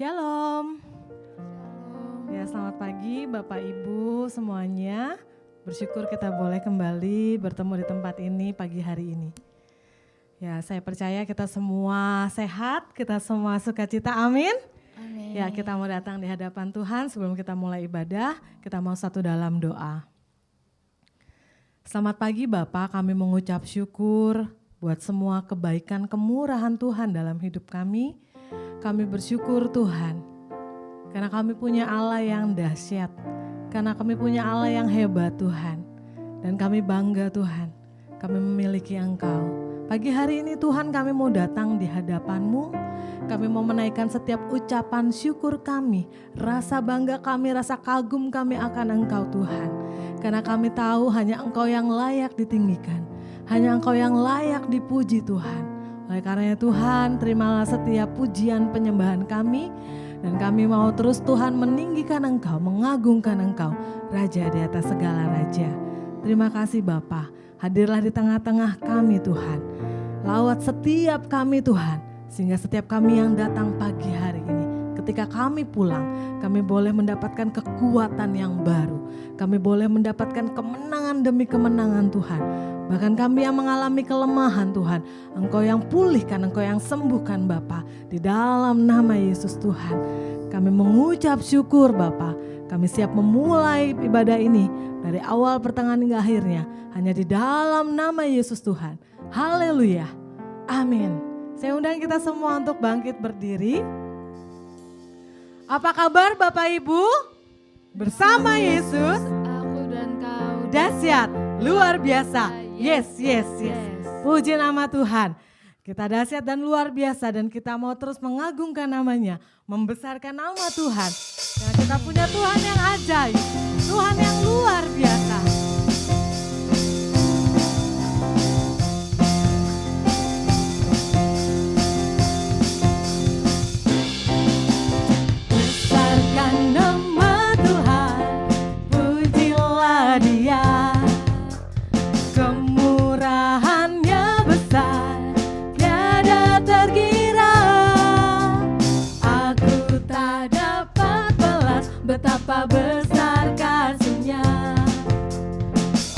Shalom. Ya, selamat pagi Bapak Ibu semuanya. Bersyukur kita boleh kembali bertemu di tempat ini pagi hari ini. Ya, saya percaya kita semua sehat, kita semua sukacita, amin. Amin. Ya, kita mau datang di hadapan Tuhan. Sebelum kita mulai ibadah, kita mau satu dalam doa. Selamat pagi Bapak, kami mengucap syukur buat semua kebaikan kemurahan Tuhan dalam hidup kami. Kami bersyukur Tuhan, karena kami punya Allah yang dahsyat, karena kami punya Allah yang hebat Tuhan. Dan kami bangga Tuhan, kami memiliki Engkau. Pagi hari ini Tuhan kami mau datang di hadapan-Mu, kami mau menaikkan setiap ucapan syukur kami, rasa bangga kami, rasa kagum kami akan Engkau Tuhan. Karena kami tahu hanya Engkau yang layak ditinggikan, hanya Engkau yang layak dipuji Tuhan. Oleh karenanya Tuhan, terimalah setiap pujian penyembahan kami, dan kami mau terus Tuhan meninggikan Engkau, mengagungkan Engkau, Raja di atas segala raja. Terima kasih Bapa, hadirlah di tengah-tengah kami Tuhan. Lawat setiap kami Tuhan, sehingga setiap kami yang datang pagi hari ini, ketika kami pulang, kami boleh mendapatkan kekuatan yang baru. Kami boleh mendapatkan kemenangan demi kemenangan Tuhan. Bahkan kami yang mengalami kelemahan Tuhan, Engkau yang pulihkan, Engkau yang sembuhkan Bapa. Di dalam nama Yesus Tuhan, kami mengucap syukur Bapa. Kami siap memulai ibadah ini dari awal pertengahan hingga akhirnya. Hanya di dalam nama Yesus Tuhan. Haleluya. Amin. Saya undang kita semua untuk bangkit berdiri. Apa kabar Bapak Ibu? Bersama Yesus, Aku dan kau dahsyat, luar biasa. Yes. Puji nama Tuhan. Kita dahsyat dan luar biasa, dan kita mau terus mengagungkan namanya, membesarkan nama Tuhan. Karena kita punya Tuhan yang ajaib, Tuhan yang luar biasa. Besarkan nama Tuhan, pujilah Dia. Kemurahannya besar, tiada terkira. Aku tak dapat balas betapa besar kasih-Nya.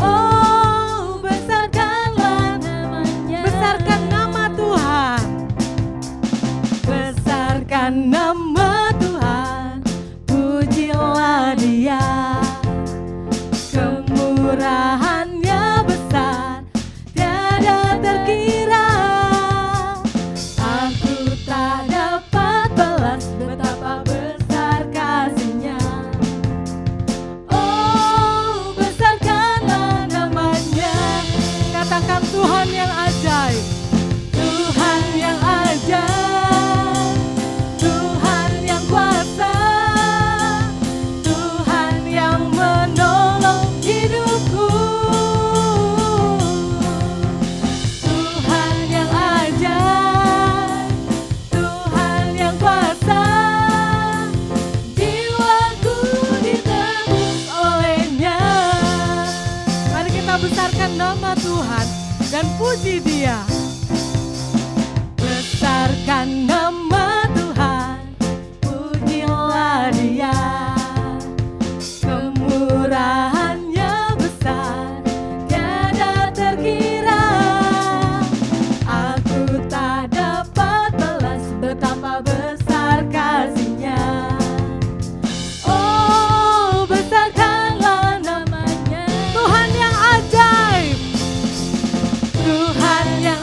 Oh, besarkanlah namanya. Besarkan nama Tuhan. Besarkan nama Tuhan, pujilah Dia. Kemurahannya besar, tiada terkira. Aku tak dapat balas betapa besar kasih-Nya. Oh, besarkanlah namanya. Katakan Tuhan yang ajaib, Tuhan yang ajaib, Tuhan yang kuasa, Tuhan yang menolong hidupku. Tuhan yang ajaib, Tuhan yang kuasa, jiwaku ditebus oleh-Nya. Mari kita besarkan nama Tuhan dan puji Dia. Besarkan nama Tuhan, pujilah Dia. Kemurahannya besar, tiada terkira. Aku tak dapat balas betapa besar kasih-Nya. Oh, besarkanlah namanya. Tuhan yang ajaib, Tuhan yang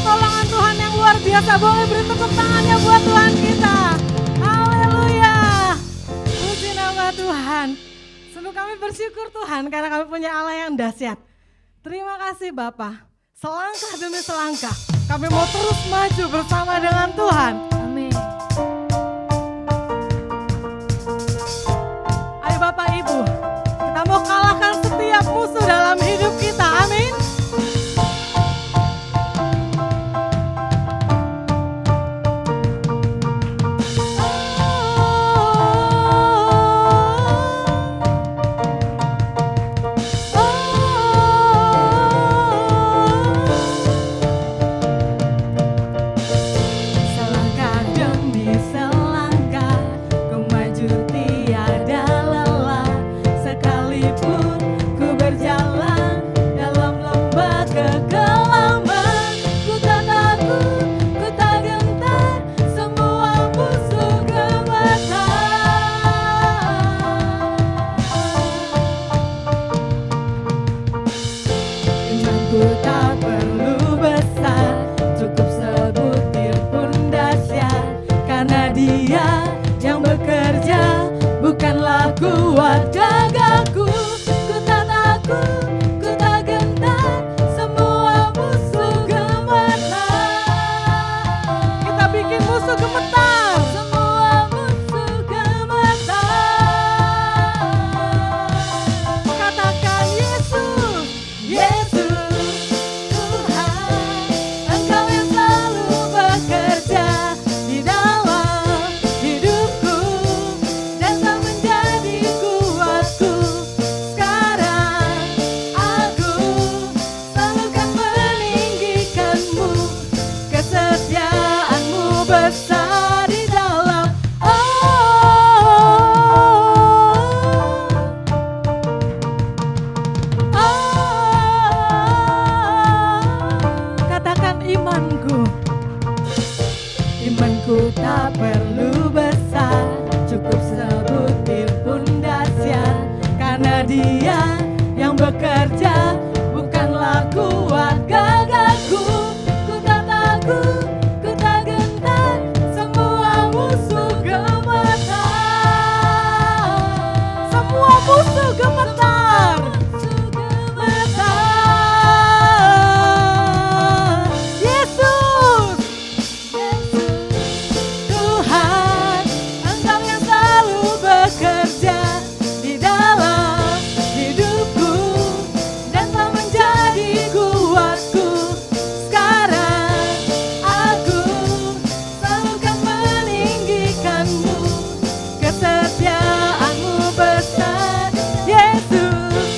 pertolongan Tuhan yang luar biasa. Boleh beri tepuk tangannya buat Tuhan kita. Haleluya. Puji nama Tuhan. Sungguh kami bersyukur Tuhan karena kami punya Allah yang dahsyat. Terima kasih Bapa. Selangkah demi selangkah kami mau terus maju bersama dengan Tuhan. Amin. Ayo Bapak Ibu, kita mau kalahkan setiap musuh dalam hidup kita. Amin. Selangkah demi selangkah ku maju tiada lelah, sekalipun ku berjalan dalam lembah kekelaman. Ku tak takut, ku tak gentar, semua musuh gemetar. Imanku tak perlu besar, cukup sebutir pun dahsyat, karena Dia yang bekerja, bukanlah kuat gagahku. Ku tak takut, ku tak gentar, semua musuh gemetar. Kita bikin musuh gemetar. Semua musuh gemetar. Katakan Yesus, Yesus, Tuhan, Engkau yang selalu bekerja di dalam hidupku dan tak menjadi kuatku. Sekarang aku selalu kan meninggikanmu, kesetiaanmu besar di dalam. Katakan imanku. Imanku tak perlu besar, cukup sebutir pun dahsyat, karena Dia yang bekerja, bukanlah kuat gagahku. Ku tak takut, ku tak gentar, semua musuh gemetar. Semua musuh gemetar. Yesus, Tuhan, Engkau yang selalu bekerja di dalam hidupku dan tak menjadi kuatku. Sekarang aku selalu kan meninggikanmu, kesetiaanmu besar. Yesus,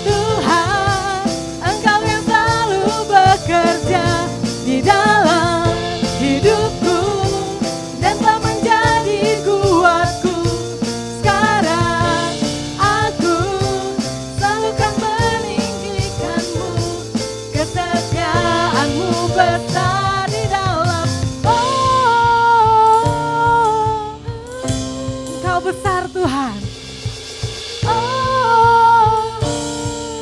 Tuhan, Engkau yang selalu bekerja di dalam hidupku dan tak menjadi kuatku. Sekarang aku selalu kan meninggikanmu, kesetiaanmu besar di dalam. Engkau besar Tuhan.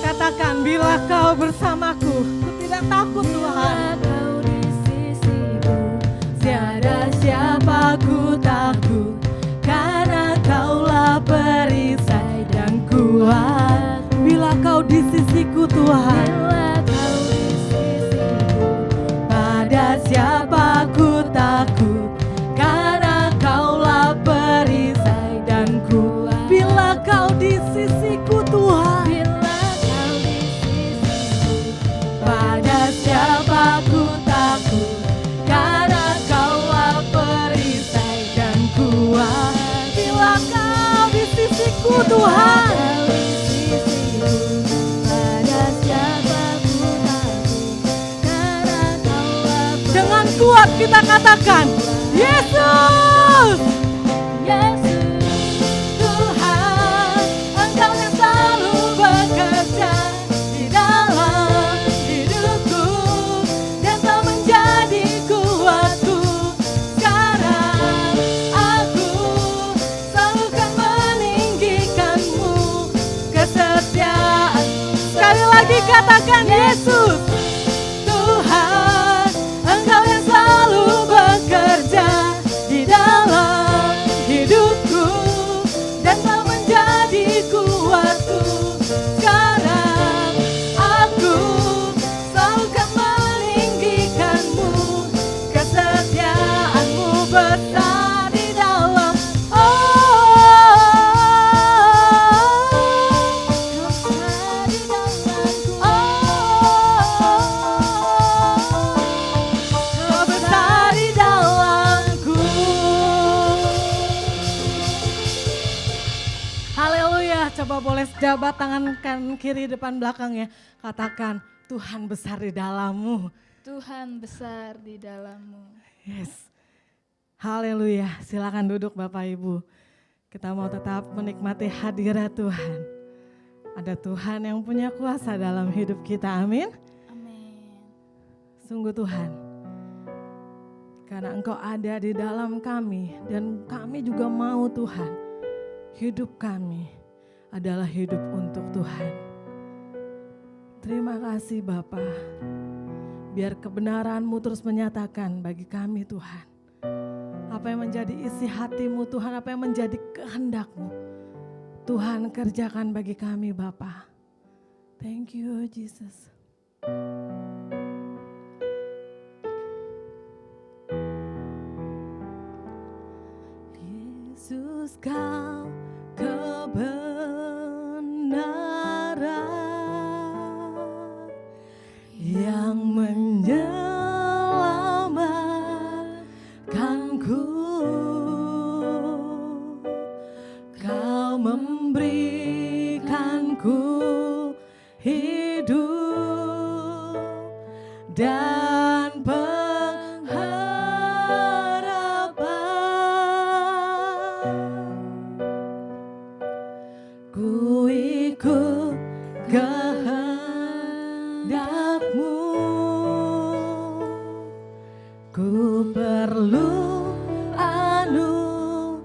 Katakan, bila Kau bersamaku, ku tidak takut Tuhan. Kau di sisiku, tiada siapa ku takut, karena Kaulah perisai dan kuat. Bila Kau di sisiku Tuhan, bila Kau di sisiku, pada siapa ku takut, karena Kaulah perisai dan kuat. Bila Kau di sisiku Tuhan, bila Kau di sisiku, pada siapa ku takut, karena Kaulah perisai dan kuat. Bila Kau di sisiku Tuhan, dengan kuat kita katakan, Yesus, Yesus, Tuhan, Engkau yang selalu bekerja di dalam hidupku dan tak menjadi kuatku. Sekarang aku selalu kan meninggikanmu, kesetiaan. Sekali lagi katakan, Yesus, Tuhan, Bapak boleh jabat tangan kan kiri depan belakang ya. Katakan, Tuhan besar di dalammu. Tuhan besar di dalammu. Yes. Haleluya. Silakan duduk Bapak Ibu. Kita mau tetap menikmati hadirat Tuhan. Ada Tuhan yang punya kuasa dalam hidup kita. Amin. Amin. Sungguh Tuhan. Karena Engkau ada di dalam kami dan kami juga mau Tuhan. Hidup kami adalah hidup untuk Tuhan. Terima kasih Bapa. Biar kebenaran-Mu terus menyatakan bagi kami Tuhan. Apa yang menjadi isi hati-Mu Tuhan, apa yang menjadi kehendak-Mu. Tuhan kerjakan bagi kami Bapa. Thank you Jesus. Yesus Kau kebenaran yang menyelamatkanku. Kau memberikanku hidup dan ku ikut kehendak-Mu. Ku perlu anugerah-Mu.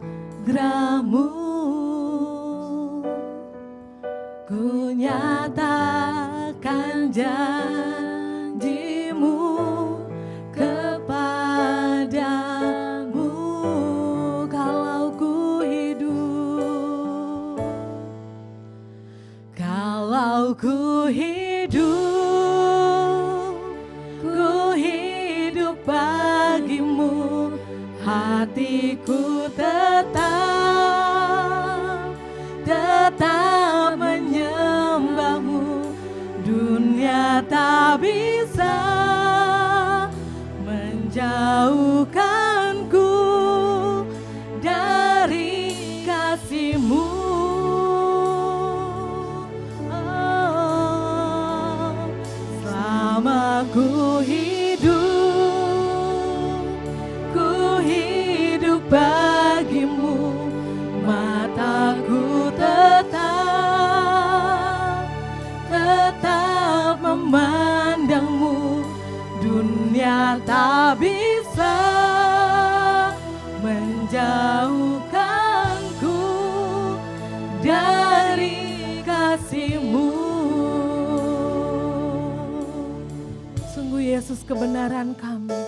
Ku nyatakan janji-Mu kepadamu. Kalau ku hidup, kalau ku hidup bagimu, hatiku tetap menyembah-Mu. Dunia tak bisa menjauhkanku dari kasih-Mu. Selama ku hidup bagimu, mataku tetap memandang-Mu. Dunia tak bisa menjauhkanku dari kasih-Mu. Sungguh Yesus kebenaran kami.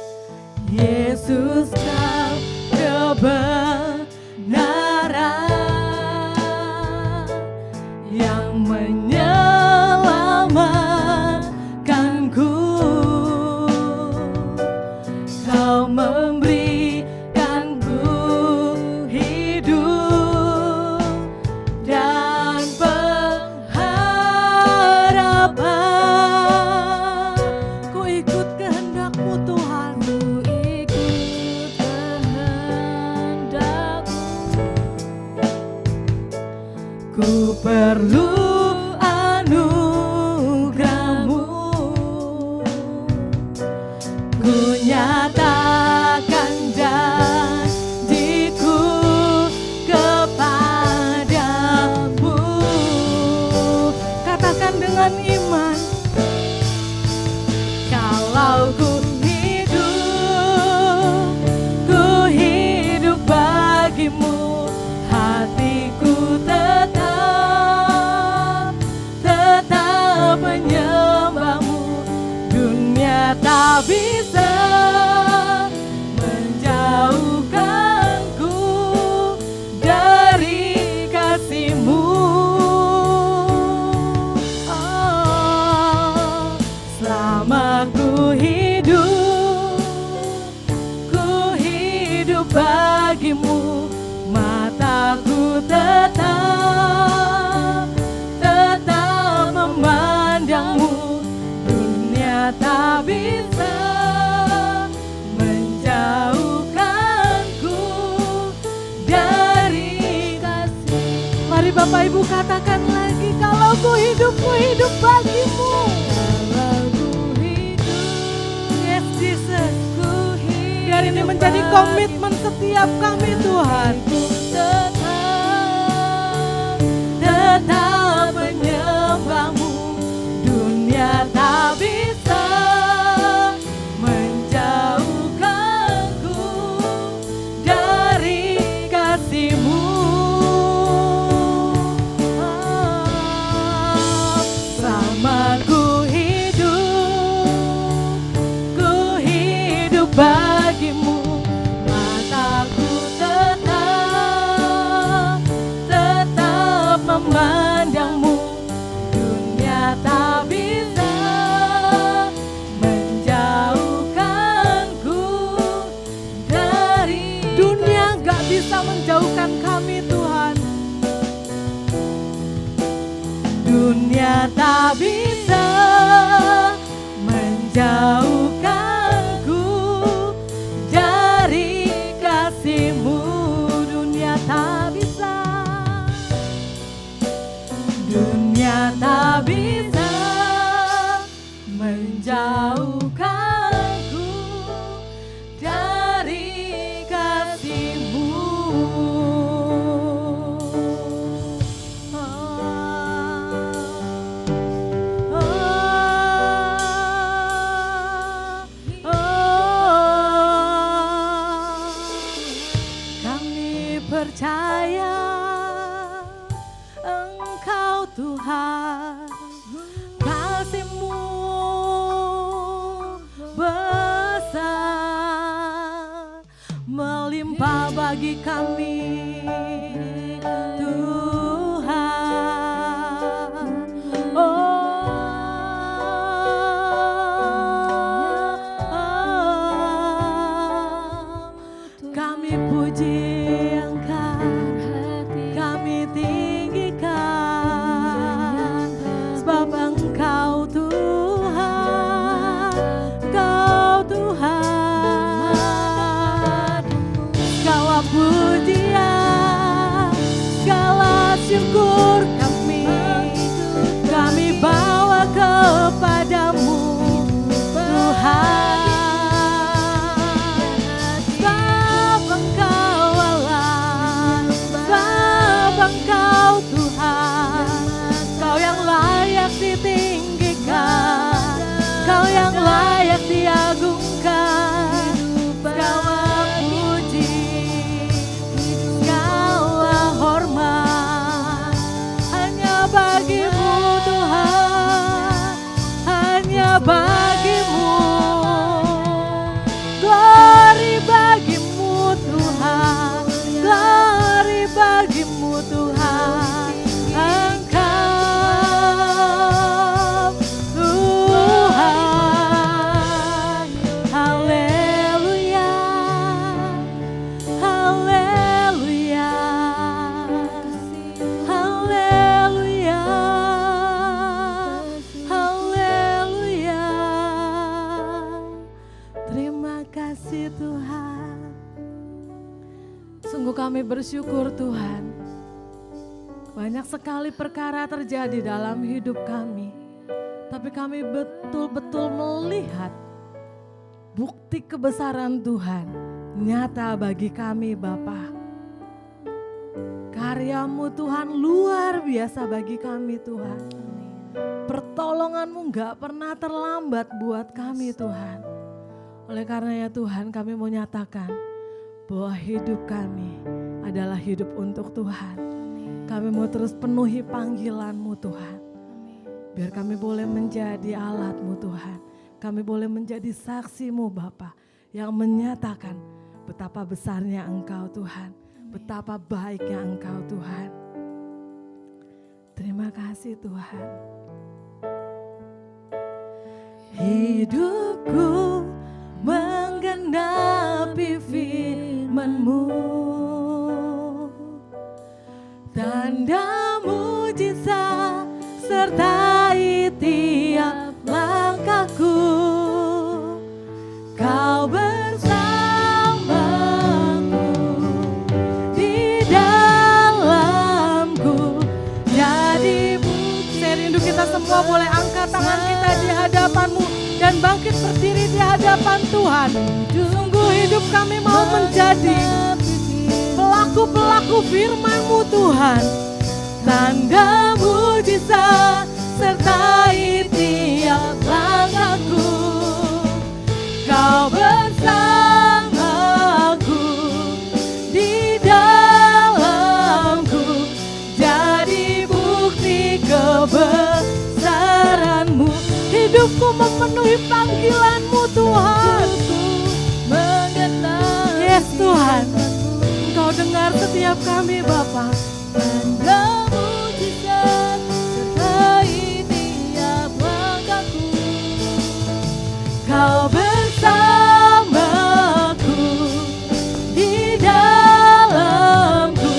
Yesus Kau kebenaran yang menyelamatkanku. Kau memberikanku hidup dan pengharapan. Ku ikut kehendak-Mu Tuhan. Ku ikut kehendak-Mu. Ku perlu anugerah-Mu. Ku nyatakan janjiku kepadamu. Katakan dengan iman. Kalau ku hidup bagimu, hatiku tetap menyembah-Mu. Dunia tak bisa menjauhkanku dari kasih-Mu. Selama ku hidup bagimu, mataku tetap memandang-Mu. Dunia tak bisa menjauhkanku dari kasih. Mari Bapak Ibu katakan ini menjadi komitmen setiap kami Tuhan. Tetap menyembah-Mu, dunia tak bisa menjauhkanku dari kasih-Mu. Selama ku hidup bagi-Mu, mataku tetap memandang-Mu. Dunia tak bisa menjauhkanku dari. Dunia gak bisa menjauhkan kami Tuhan. Dunia tak bisa menjauhkanku dari kasih-Mu. Dunia tak bisa. Dunia tak bisa menjauhkanku dari kasih-Mu. Kami percaya Engkau Tuhan, kasih-Mu besar, melimpah bagi kami Tuhan. Kami puji Engkau, kami tinggikan, sebab Engkau Tuhan, Engkau Tuhan. Segala pujian, segala syukur kami bawa kepadamu Tuhan. Sebab Engkau Allah, sebab Engkau Tuhan, Kau yang layak ditinggikan, Kau yang layak diagungkan. Segala puji, segala hormat hanya bagi-Mu Tuhan, hanya bagi-Mu. Glory bagi-Mu Tuhan, glory bagi-Mu Tuhan. Engkau Tuhan. Haleluya, haleluya, haleluya, haleluya. Terima kasih Tuhan. Sungguh kami bersyukur Tuhan. Banyak sekali perkara terjadi dalam hidup kami, tapi kami betul-betul melihat bukti kebesaran Tuhan nyata bagi kami Bapa. Karya-Mu Tuhan luar biasa bagi kami Tuhan. Pertolongan-Mu gak pernah terlambat buat kami Tuhan. Oleh karena ya Tuhan, kami mau nyatakan bahwa hidup kami adalah hidup untuk Tuhan. Kami mau terus penuhi panggilan-Mu Tuhan. Biar kami boleh menjadi alat-Mu Tuhan. Kami boleh menjadi saksi-Mu Bapa, yang menyatakan betapa besarnya Engkau Tuhan. Betapa baiknya Engkau Tuhan. Terima kasih Tuhan. Hidupku menggenapi firman-Mu, tanda mujizat sertai tiap langkahku. Kau bersamaku di dalamku, jadi bukti. Saya rindu kita semua boleh angkat tangan kita di hadapan-Mu dan bangkit berdiri di hadapan Tuhan. Sungguh hidup hidup kami mau menjadi pelaku-pelaku firman-Mu Tuhan. Tanda mujizat sertai tiap langkahku. Kau bersamaku di dalamku, jadi bukti kebesaran-Mu. Hidupku memenuhi panggilan-Mu Tuhan. Yes Tuhan, Engkau dengar setiap kami Bapa. Tanda mujizat sertai tiap langkahku. Kau bersamaku di dalamku,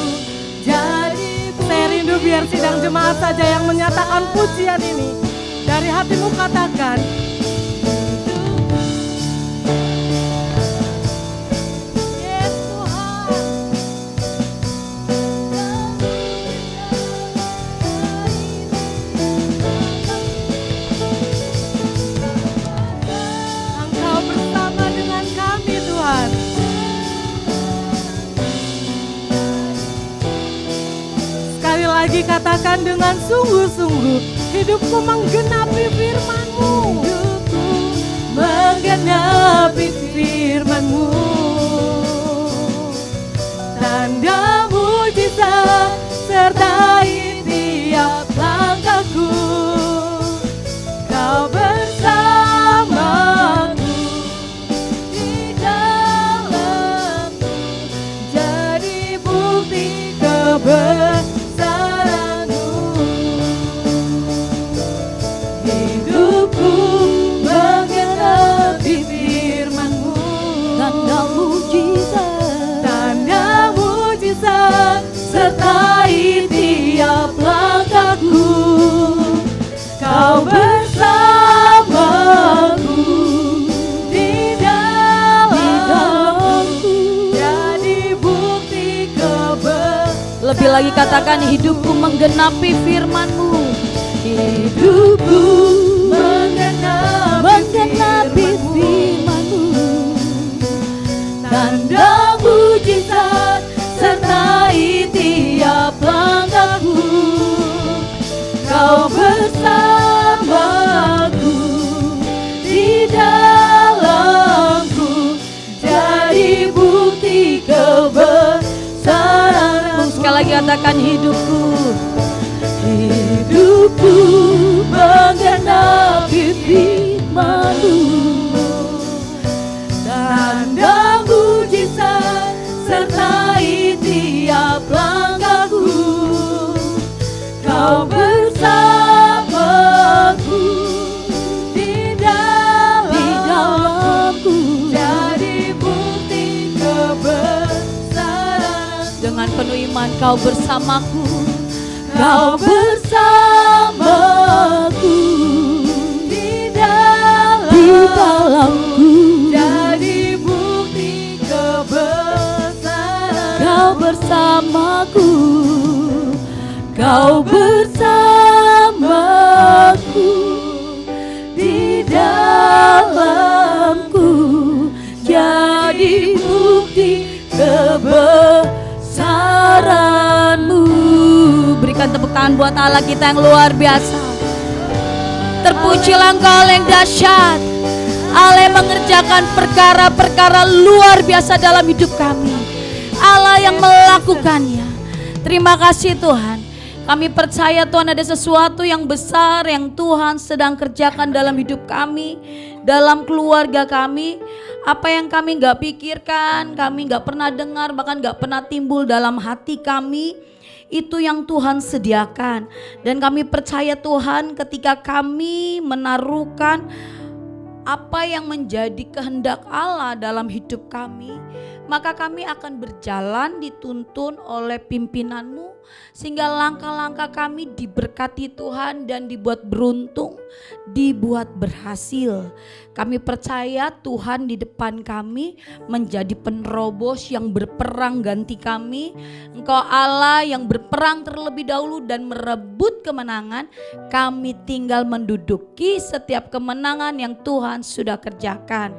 jadi saya rindu biar sidang jemaat saja yang menyatakan pujian ini. Dari hatimu katakan, yes Tuhan. Engkau bersama dengan kami Tuhan. Sekali lagi katakan dengan sungguh-sungguh, hidupku menggenapi firman-Mu. Hidupku menggenapi firman-Mu. Tanda mujizat sertai tiap langkahku. Kau bersamaku di dalamku, jadi bukti kebesaran-Mu. Hidupku menggenapi firman-Mu. Tanda mujizat sertai tiap langkahku. Kau bersamaku di dalamku, jadi bukti kebesaran. Lebih lagi katakan, hidupku menggenapi firman-Mu. Hidupku menggenapi firman-Mu. Tanda mujizat sertai tiap langkahku. Kau bersamaku di dalamku, jadi bukti kebesaran-Mu. Sekali lagi katakan, hidupku menggenapi firman-Mu. Tanda mujizat sertai tiap langkahku. Kau bersamaku di dalamku, jadi bukti kebesaran. dengan penuh iman, kau bersamaku. Kau bersamaku di dalamku, jadi bukti kebesaran. Kau bersamaku, kau bersamaku di dalamku, jadi bukti kebesaran-Mu. Berikan tepuk tangan buat Allah kita yang luar biasa. Terpujilah Engkau Allah yang dahsyat. Allah yang mengerjakan perkara-perkara luar biasa dalam hidup kami. Allah yang melakukannya. Terima kasih Tuhan. Kami percaya Tuhan ada sesuatu yang besar yang Tuhan sedang kerjakan dalam hidup kami, dalam keluarga kami. Apa yang kami gak pikirkan, kami gak pernah dengar, bahkan gak pernah timbul dalam hati kami, itu yang Tuhan sediakan. Dan kami percaya Tuhan, ketika kami menaruhkan apa yang menjadi kehendak Allah dalam hidup kami, maka kami akan berjalan dituntun oleh pimpinan-Mu, sehingga langkah-langkah kami diberkati Tuhan dan dibuat beruntung, dibuat berhasil. Kami percaya Tuhan di depan kami menjadi penerobos yang berperang ganti kami. Engkau Allah yang berperang terlebih dahulu dan merebut kemenangan. Kami tinggal menduduki setiap kemenangan yang Tuhan sudah kerjakan.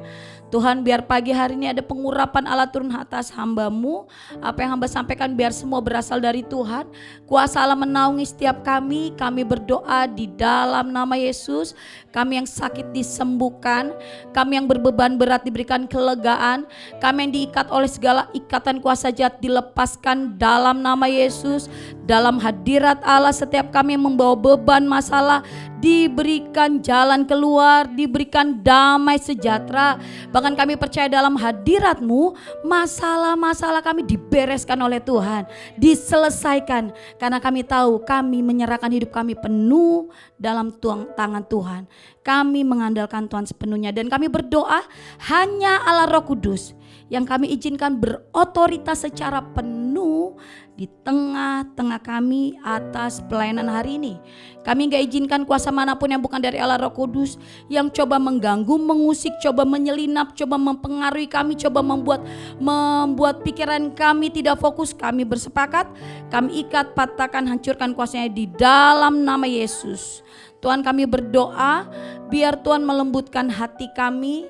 Tuhan, biar pagi hari ini ada pengurapan Allah turun atas hamba-Mu. Apa yang hamba sampaikan biar semua berasal dari Tuhan. Kuasa Allah menaungi setiap kami. Kami berdoa di dalam nama Yesus. Kami yang sakit disembuhkan. Kami yang berbeban berat diberikan kelegaan. Kami yang diikat oleh segala ikatan kuasa jahat dilepaskan dalam nama Yesus. Dalam hadirat Allah, setiap kami yang membawa beban masalah diberikan jalan keluar, diberikan damai sejahtera. Bahkan kami percaya dalam hadirat-Mu, masalah-masalah kami dibereskan oleh Tuhan, diselesaikan. Karena kami tahu kami menyerahkan hidup kami penuh dalam tangan Tuhan. Kami mengandalkan Tuhan sepenuhnya, dan kami berdoa hanya Allah Roh Kudus yang kami izinkan berotoritas secara penuh di tengah-tengah kami atas pelayanan hari ini. Kami gak izinkan kuasa manapun yang bukan dari Allah Roh Kudus yang coba mengganggu, mengusik, coba menyelinap, coba mempengaruhi kami, coba membuat pikiran kami tidak fokus. Kami bersepakat, kami ikat, patahkan, hancurkan kuasanya di dalam nama Yesus. Tuhan, kami berdoa biar Tuhan melembutkan hati kami,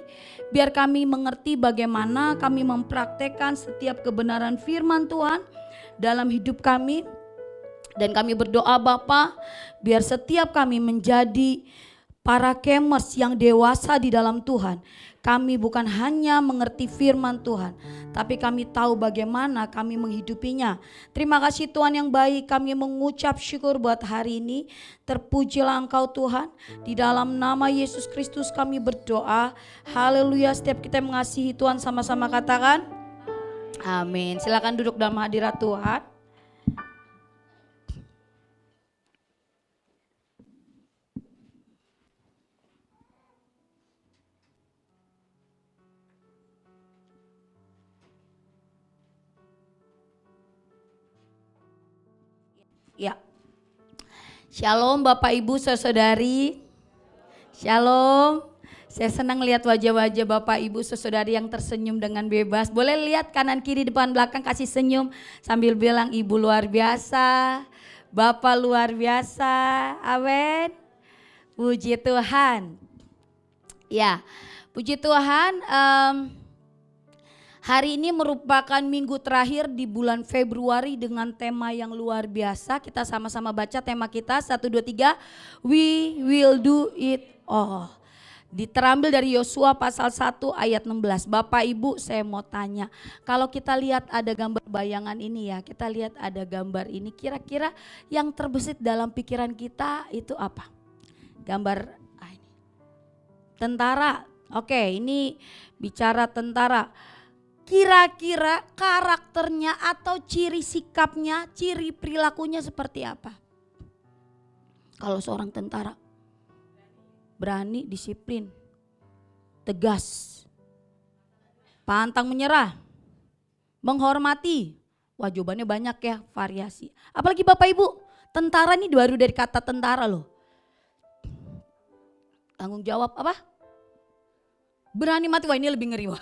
biar kami mengerti bagaimana kami mempraktekkan setiap kebenaran firman Tuhan dalam hidup kami. Dan kami berdoa Bapa, biar setiap kami menjadi para kemers yang dewasa di dalam Tuhan. Kami bukan hanya mengerti firman Tuhan, tapi kami tahu bagaimana kami menghidupinya. Terima kasih Tuhan yang baik, kami mengucap syukur buat hari ini. Terpujilah Engkau Tuhan, di dalam nama Yesus Kristus kami berdoa. Haleluya. Setiap kita mengasihi Tuhan sama-sama katakan amin. Silakan duduk dalam hadirat Tuhan. Ya, Shalom Bapak Ibu Saudari. Shalom. Saya senang lihat wajah-wajah Bapak Ibu Saudari yang tersenyum dengan bebas. Boleh lihat kanan kiri depan belakang, kasih senyum sambil bilang Ibu luar biasa, Bapak luar biasa. Amin. Puji Tuhan. Ya, puji Tuhan. Hari ini merupakan minggu terakhir di bulan Februari dengan tema yang luar biasa. Kita sama-sama baca tema kita 1, 2, 3. We will do it all. Diterambil dari Yosua pasal 1 ayat 16. Bapak Ibu, saya mau tanya, kalau kita lihat ada gambar bayangan ini ya, kita lihat ada gambar ini, kira-kira yang terbesit dalam pikiran kita itu apa? Gambar ini. Tentara. Oke, ini bicara tentara. Kira-kira karakternya atau ciri sikapnya, ciri perilakunya seperti apa? Kalau seorang tentara, berani, disiplin, tegas, pantang menyerah, menghormati. Wah, jawabannya banyak ya, variasi. Apalagi Bapak Ibu, tentara ini baru dari kata tentara loh. Tanggung jawab apa? Berani mati. Wah, ini lebih ngeri. Wah,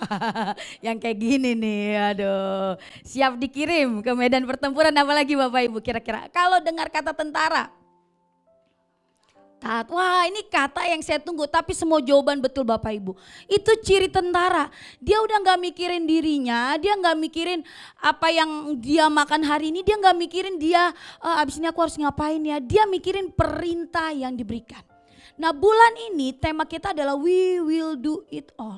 yang kayak gini nih, aduh, siap dikirim ke medan pertempuran. Apalagi Bapak Ibu kira-kira kalau dengar kata tentara, taat. Wah, ini kata yang saya tunggu, tapi semua jawaban betul Bapak Ibu. Itu ciri tentara. Dia udah gak mikirin dirinya, dia gak mikirin apa yang dia makan hari ini, dia gak mikirin dia abis ini aku harus ngapain ya. Dia mikirin perintah yang diberikan. Nah, bulan ini tema kita adalah we will do it all.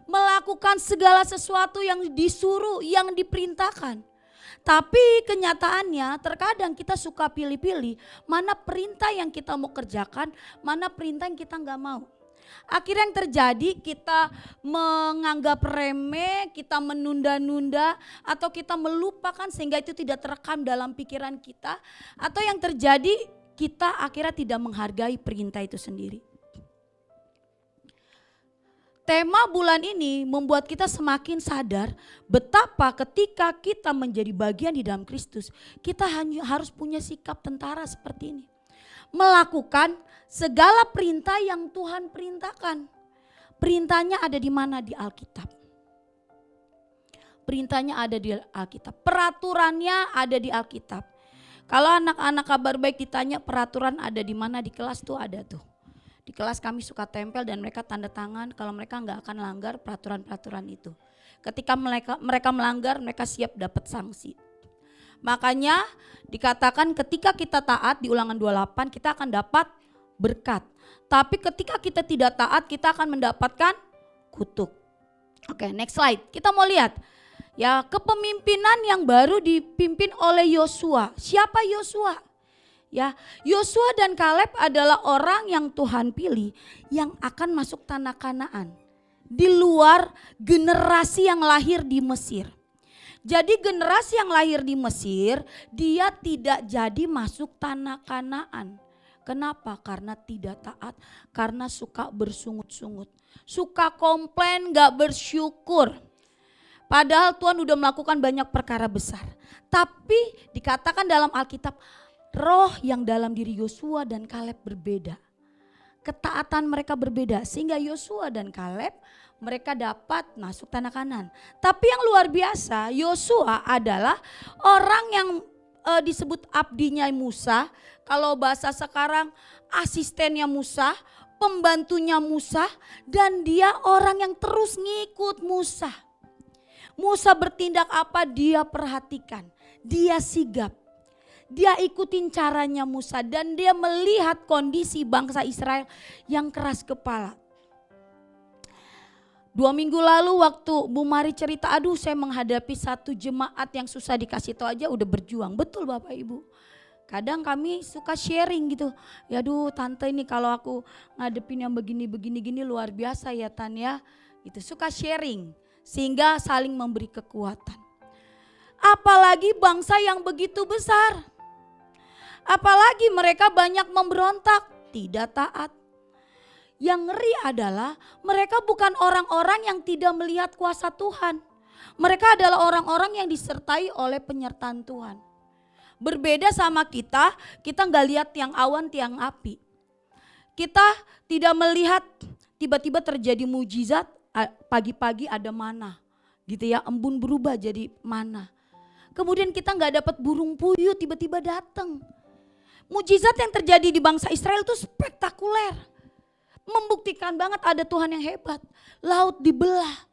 Melakukan segala sesuatu yang disuruh, yang diperintahkan. Tapi kenyataannya terkadang kita suka pilih-pilih mana perintah yang kita mau kerjakan, mana perintah yang kita gak mau. Akhirnya yang terjadi kita menganggap remeh, kita menunda-nunda, atau kita melupakan sehingga itu tidak terekam dalam pikiran kita. Atau yang terjadi kita akhirnya tidak menghargai perintah itu sendiri. Tema bulan ini membuat kita semakin sadar betapa ketika kita menjadi bagian di dalam Kristus, kita hanya harus punya sikap tentara seperti ini. Melakukan segala perintah yang Tuhan perintahkan. Perintahnya ada di mana? Di Alkitab. Perintahnya ada di Alkitab. Peraturannya ada di Alkitab. Kalau anak-anak kabar baik ditanya peraturan ada di mana di kelas tuh ada tuh. Di kelas kami suka tempel dan mereka tanda tangan kalau mereka nggak akan langgar peraturan-peraturan itu. Ketika mereka melanggar, mereka siap dapat sanksi. Makanya dikatakan ketika kita taat di Ulangan 28 kita akan dapat berkat. Tapi ketika kita tidak taat kita akan mendapatkan kutuk. Oke, next slide. Kita mau lihat ya kepemimpinan yang baru dipimpin oleh Yosua. Siapa Yosua? Ya, Yosua dan Kaleb adalah orang yang Tuhan pilih yang akan masuk tanah Kanaan di luar generasi yang lahir di Mesir. Jadi generasi yang lahir di Mesir dia tidak jadi masuk tanah Kanaan. Kenapa? Karena tidak taat, karena suka bersungut-sungut, suka komplain, gak bersyukur. Padahal Tuhan udah melakukan banyak perkara besar. Tapi dikatakan dalam Alkitab, roh yang dalam diri Yosua dan Kaleb berbeda. Ketaatan mereka berbeda sehingga Yosua dan Kaleb mereka dapat masuk tanah Kanaan. Tapi yang luar biasa, Yosua adalah orang yang disebut abdinya Musa. Kalau bahasa sekarang asistennya Musa, pembantunya Musa, dan dia orang yang terus ngikut Musa. Musa bertindak apa dia perhatikan, dia sigap. Dia ikutin caranya Musa dan dia melihat kondisi bangsa Israel yang keras kepala. 2 minggu lalu waktu Bu Mari cerita, aduh saya menghadapi satu jemaat yang susah dikasih tahu aja udah berjuang. Betul Bapak Ibu. Kadang kami suka sharing gitu. Ya aduh tante ini kalau aku ngadepin yang begini luar biasa ya Tan ya. Itu suka sharing sehingga saling memberi kekuatan. Apalagi bangsa yang begitu besar. Apalagi mereka banyak memberontak, tidak taat. Yang ngeri adalah mereka bukan orang-orang yang tidak melihat kuasa Tuhan. Mereka adalah orang-orang yang disertai oleh penyertaan Tuhan. Berbeda sama kita nggak lihat tiang awan, tiang api. Kita tidak melihat tiba-tiba terjadi mujizat, pagi-pagi ada mana. Gitu ya, embun berubah jadi mana. Kemudian kita nggak dapat burung puyuh tiba-tiba datang. Mujizat yang terjadi di bangsa Israel itu spektakuler. Membuktikan banget ada Tuhan yang hebat. Laut dibelah.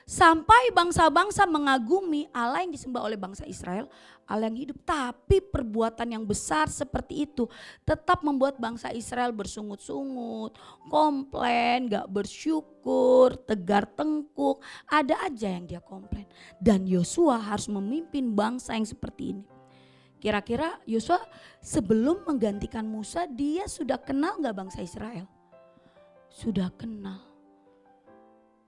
Sampai bangsa-bangsa mengagumi Allah yang disembah oleh bangsa Israel. Allah yang hidup. Tapi perbuatan yang besar seperti itu tetap membuat bangsa Israel bersungut-sungut. Komplain, gak bersyukur, tegar tengkuk. Ada aja yang dia komplain. Dan Yosua harus memimpin bangsa yang seperti ini. Kira-kira Yosua sebelum menggantikan Musa dia sudah kenal gak bangsa Israel? Sudah kenal.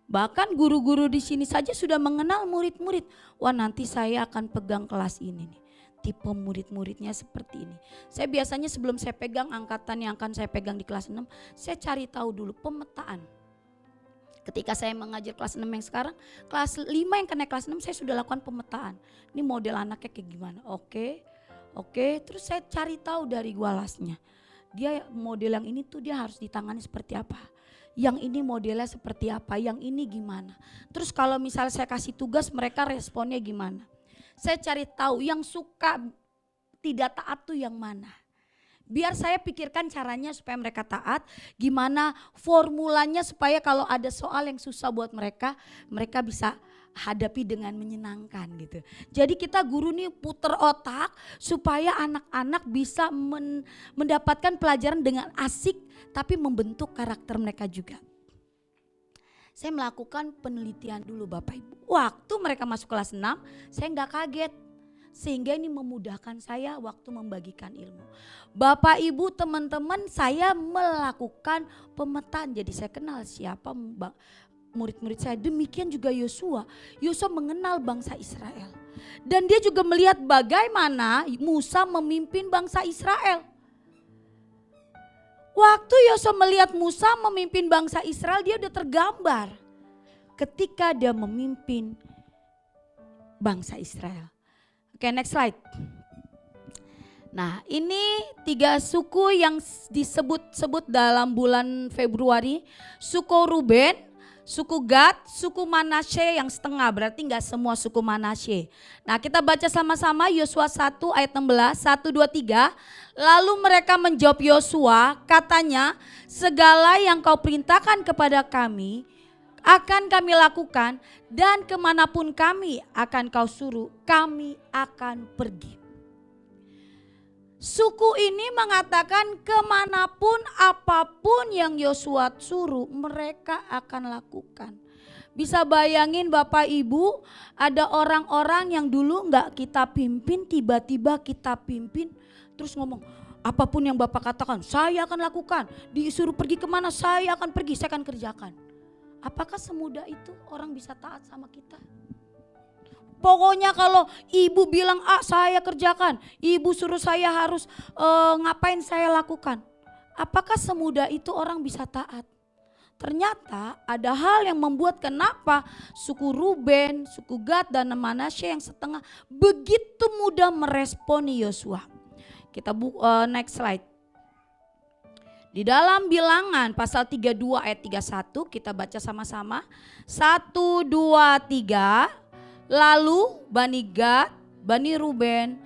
Bahkan guru-guru di sini saja sudah mengenal murid-murid. Wah nanti saya akan pegang kelas ini nih. Tipe murid-muridnya seperti ini. Saya biasanya sebelum saya pegang angkatan yang akan saya pegang di kelas 6. Saya cari tahu dulu pemetaan. Ketika saya mengajar kelas 6 yang sekarang. Kelas 5 yang kena kelas 6 saya sudah lakukan pemetaan. Ini model anaknya kayak gimana. Oke, terus saya cari tahu dari walasnya. Dia model yang ini tuh dia harus ditangani seperti apa. Yang ini modelnya seperti apa, yang ini gimana. Terus kalau misalnya saya kasih tugas mereka responnya gimana. Saya cari tahu yang suka tidak taat tuh yang mana. Biar saya pikirkan caranya supaya mereka taat, gimana formulanya supaya kalau ada soal yang susah buat mereka, mereka bisa hadapi dengan menyenangkan gitu. Jadi kita guru nih puter otak supaya anak-anak bisa mendapatkan pelajaran dengan asik tapi membentuk karakter mereka juga. Saya melakukan penelitian dulu Bapak Ibu. Waktu mereka masuk kelas 6 saya gak kaget. Sehingga ini memudahkan saya waktu membagikan ilmu. Bapak Ibu teman-teman saya melakukan pemetaan. Jadi saya kenal siapa murid-murid saya. Demikian juga Yosua. Yosua mengenal bangsa Israel. Dan dia juga melihat bagaimana Musa memimpin bangsa Israel. Waktu Yosua melihat Musa memimpin bangsa Israel dia udah tergambar. Ketika dia memimpin bangsa Israel. Oke, next slide. Nah, ini 3 suku yang disebut-sebut dalam bulan Februari. Suku Ruben, suku Gad, suku Manasye yang setengah, berarti enggak semua suku Manasye. Nah, kita baca sama-sama Yosua 1 ayat 16, 1, 2, 3. Lalu mereka menjawab Yosua, katanya, segala yang kau perintahkan kepada kami akan kami lakukan, dan kemanapun kami akan kau suruh, kami akan pergi. Suku ini mengatakan kemanapun apapun yang Yosua suruh mereka akan lakukan. Bisa bayangin Bapak Ibu, ada orang-orang yang dulu nggak kita pimpin, tiba-tiba kita pimpin terus ngomong apapun yang Bapak katakan saya akan lakukan, disuruh pergi kemana saya akan pergi, saya akan kerjakan. Apakah semudah itu orang bisa taat sama kita? Pokoknya kalau ibu bilang saya kerjakan, ibu suruh saya harus ngapain saya lakukan. Apakah semudah itu orang bisa taat? Ternyata ada hal yang membuat kenapa suku Ruben, suku Gad dan Manasye yang setengah begitu mudah meresponi Yosua. Kita next slide. Di dalam Bilangan pasal 32 ayat 31 kita baca sama-sama. 1, 2, 3. Lalu Bani Gad, Bani Ruben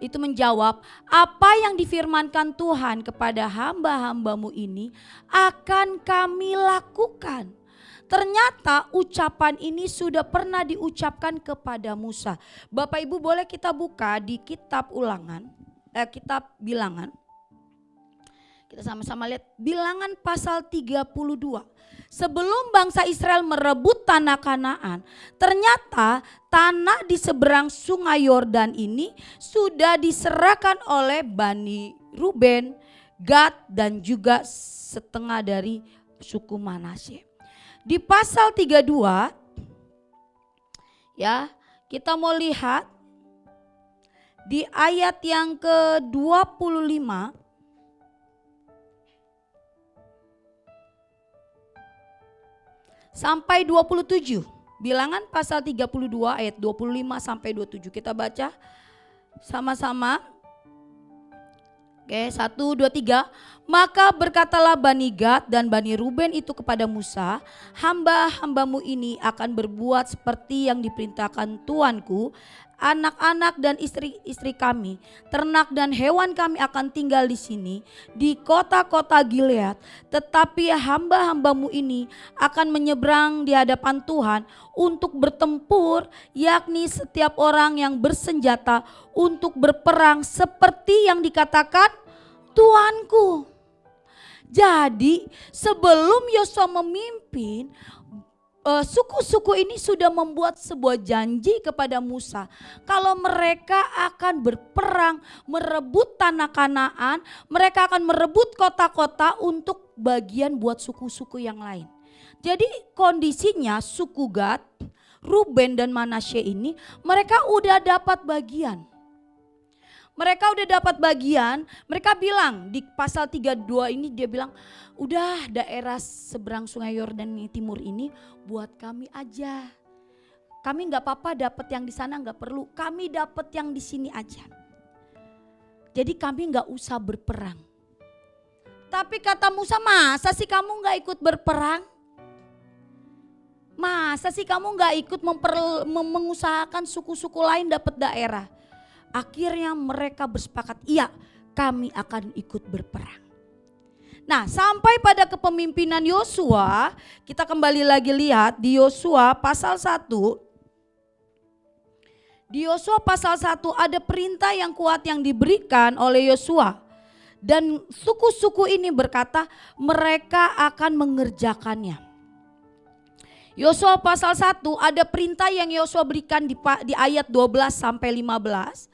itu menjawab, apa yang difirmankan Tuhan kepada hamba-hambamu ini akan kami lakukan. Ternyata ucapan ini sudah pernah diucapkan kepada Musa. Bapak Ibu boleh kita buka di kitab kitab Bilangan. Kita sama-sama lihat Bilangan pasal 32. Sebelum bangsa Israel merebut tanah Kanaan, ternyata tanah di seberang sungai Yordan ini sudah diserahkan oleh Bani Ruben, Gad dan juga setengah dari suku Manasye. Di pasal 32 ya, kita mau lihat di ayat yang ke-25 sampai 27. Bilangan pasal 32 ayat 25 sampai 27. Kita baca sama-sama. Oke, 1, 2, 3. Maka berkatalah Bani Gad dan Bani Ruben itu kepada Musa, hamba-hambamu ini akan berbuat seperti yang diperintahkan Tuanku. Anak-anak dan istri-istri kami, ternak dan hewan kami akan tinggal di sini, di kota-kota Gilead. Tetapi hamba-hambamu ini akan menyeberang di hadapan Tuhan untuk bertempur, yakni setiap orang yang bersenjata untuk berperang seperti yang dikatakan Tuanku. Jadi sebelum Yosua memimpin, suku-suku ini sudah membuat sebuah janji kepada Musa. Kalau mereka akan berperang, merebut tanah Kanaan, mereka akan merebut kota-kota untuk bagian buat suku-suku yang lain. Jadi kondisinya suku Gad, Ruben dan Manasye ini mereka udah dapat bagian. Mereka bilang di pasal 32 ini dia bilang, udah daerah seberang sungai Yordan timur ini buat kami aja. Kami nggak apa-apa dapat yang di sana nggak perlu, kami dapat yang di sini aja. Jadi kami nggak usah berperang. Tapi kata Musa, masa sih kamu nggak ikut berperang? Masa sih kamu nggak ikut mengusahakan suku-suku lain dapat daerah? Akhirnya mereka bersepakat, iya kami akan ikut berperang. Nah, sampai pada kepemimpinan Yosua, kita kembali lagi lihat di Yosua pasal 1. Di Yosua pasal 1 ada perintah yang kuat yang diberikan oleh Yosua. Dan suku-suku ini berkata mereka akan mengerjakannya. Yosua pasal 1 ada perintah yang Yosua berikan di ayat 12 sampai 15.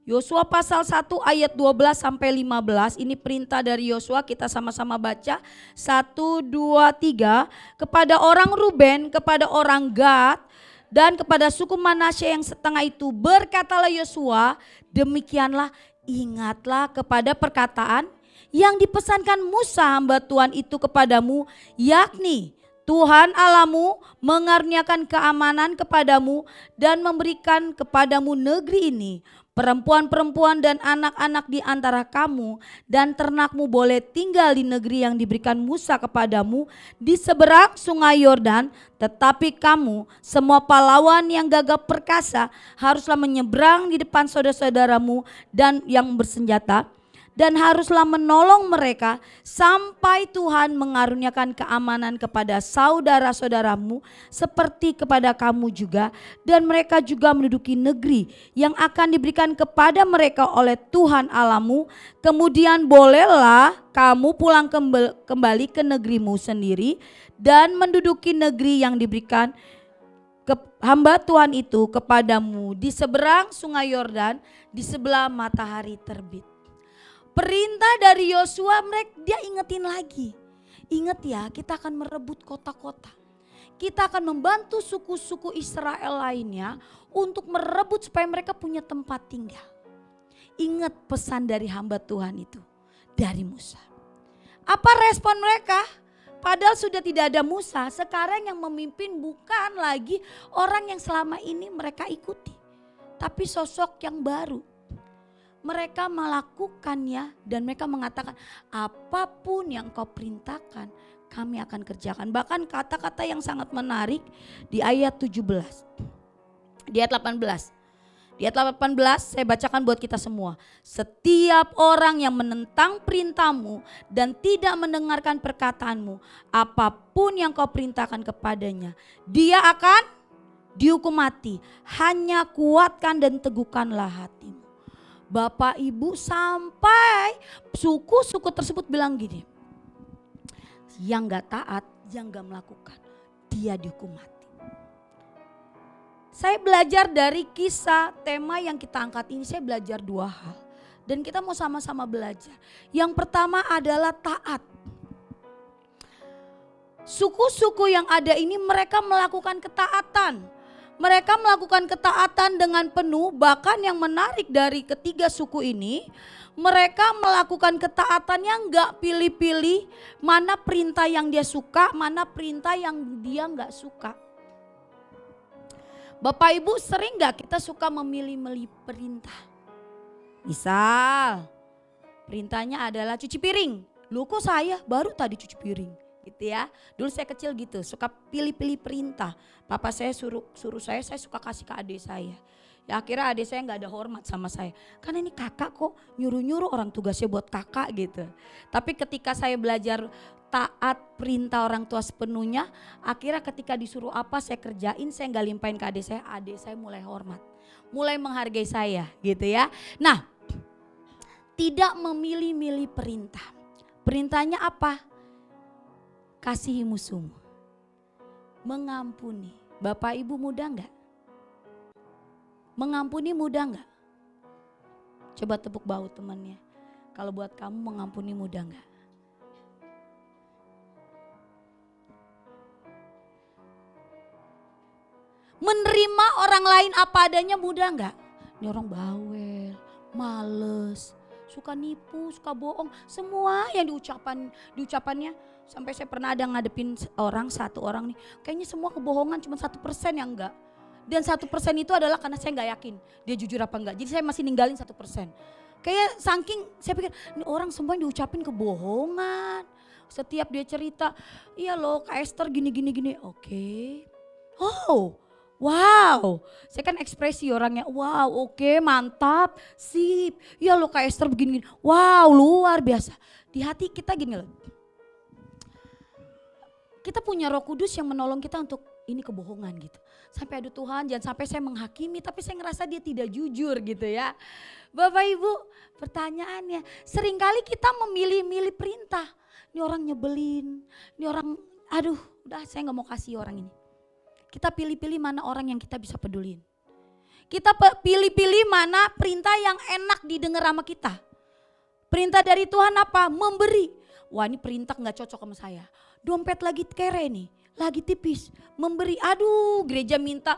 Yosua pasal 1 ayat 12 sampai 15, ini perintah dari Yosua, kita sama-sama baca. 1, 2, 3. Kepada orang Ruben, kepada orang Gad dan kepada suku Manasye yang setengah itu berkatalah Yosua, demikianlah ingatlah kepada perkataan yang dipesankan Musa hamba Tuhan itu kepadamu, yakni Tuhan Allahmu mengaruniakan keamanan kepadamu dan memberikan kepadamu negeri ini. Perempuan-perempuan dan anak-anak di antara kamu dan ternakmu boleh tinggal di negeri yang diberikan Musa kepadamu di seberang sungai Yordan. Tetapi kamu semua pahlawan yang gagah perkasa haruslah menyeberang di depan saudara-saudaramu dan yang bersenjata. Dan haruslah menolong mereka sampai Tuhan mengaruniakan keamanan kepada saudara-saudaramu seperti kepada kamu juga. Dan mereka juga menduduki negeri yang akan diberikan kepada mereka oleh Tuhan Allahmu. Kemudian bolehlah kamu pulang kembali ke negerimu sendiri dan menduduki negeri yang diberikan hamba Tuhan itu kepadamu di seberang sungai Yordan di sebelah matahari terbit. Perintah dari Yosua, mereka dia ingetin lagi. Ingat ya, kita akan merebut kota-kota. Kita akan membantu suku-suku Israel lainnya untuk merebut supaya mereka punya tempat tinggal. Ingat pesan dari hamba Tuhan itu, dari Musa. Apa respon mereka? Padahal sudah tidak ada Musa, sekarang yang memimpin bukan lagi orang yang selama ini mereka ikuti. Tapi sosok yang baru. Mereka melakukannya dan mereka mengatakan apapun yang kau perintahkan kami akan kerjakan. Bahkan kata-kata yang sangat menarik di ayat 17. Di ayat 18. Di ayat 18 saya bacakan buat kita semua. Setiap orang yang menentang perintahmu dan tidak mendengarkan perkataanmu, apapun yang kau perintahkan kepadanya, dia akan dihukum mati. Hanya kuatkan dan teguhkanlah hatimu. Bapak Ibu sampai suku-suku tersebut bilang gini, yang gak taat, yang gak melakukan, dia dihukum mati. Saya belajar dari kisah tema yang kita angkat ini, saya belajar dua hal. Dan kita mau sama-sama belajar. Yang pertama adalah taat. Suku-suku yang ada ini mereka melakukan ketaatan. Mereka melakukan ketaatan dengan penuh, bahkan yang menarik dari ketiga suku ini, mereka melakukan ketaatan yang gak pilih-pilih mana perintah yang dia suka, mana perintah yang dia gak suka. Bapak Ibu sering gak kita suka memilih-milih perintah? Misal perintahnya adalah cuci piring, loh kok saya baru tadi cuci piring? Gitu ya. Dulu saya kecil gitu, suka pilih-pilih perintah. Papa saya suruh saya suka kasih ke adik saya. Ya akhirnya adik saya nggak ada hormat sama saya. Karena ini kakak kok nyuruh-nyuruh orang tugasnya buat kakak gitu. Tapi ketika saya belajar taat perintah orang tua sepenuhnya, akhirnya ketika disuruh apa saya kerjain, saya nggak limpahin ke adik saya mulai hormat. Mulai menghargai saya gitu ya. Nah, tidak memilih-milih perintah. Perintahnya apa? Kasihi musuhmu, mengampuni. Bapak Ibu mudah enggak? Mengampuni mudah enggak? Coba tepuk bahu temannya. Kalau buat kamu mengampuni mudah enggak? Menerima orang lain apa adanya mudah enggak? Ini orang bawel, males, suka nipu, suka bohong. Semua yang diucapannya. Sampai saya pernah ada ngadepin satu orang nih, kayaknya semua kebohongan cuma 1% yang enggak. Dan 1% itu adalah karena saya enggak yakin dia jujur apa enggak. Jadi saya masih ninggalin 1%. Kayak saking saya pikir ini orang semua diucapin kebohongan. Setiap dia cerita, iya loh Kak Esther gini. Oke. Oh, wow. Saya kan ekspresi orangnya, wow oke mantap, sip. Iya loh Kak Esther begini. Wow luar biasa. Di hati kita gini loh. Kita punya Roh Kudus yang menolong kita untuk ini kebohongan gitu. Sampai aduh Tuhan jangan sampai saya menghakimi tapi saya ngerasa dia tidak jujur gitu ya. Bapak Ibu pertanyaannya seringkali kita memilih-milih perintah. Ini orang nyebelin, ini orang aduh udah saya gak mau kasih orang ini. Kita pilih-pilih mana orang yang kita bisa pedulin. Kita pilih-pilih mana perintah yang enak didengar sama kita. Perintah dari Tuhan apa? Memberi. Wah ini perintah gak cocok sama saya. Dompet lagi kere nih, lagi tipis, memberi. Aduh gereja minta,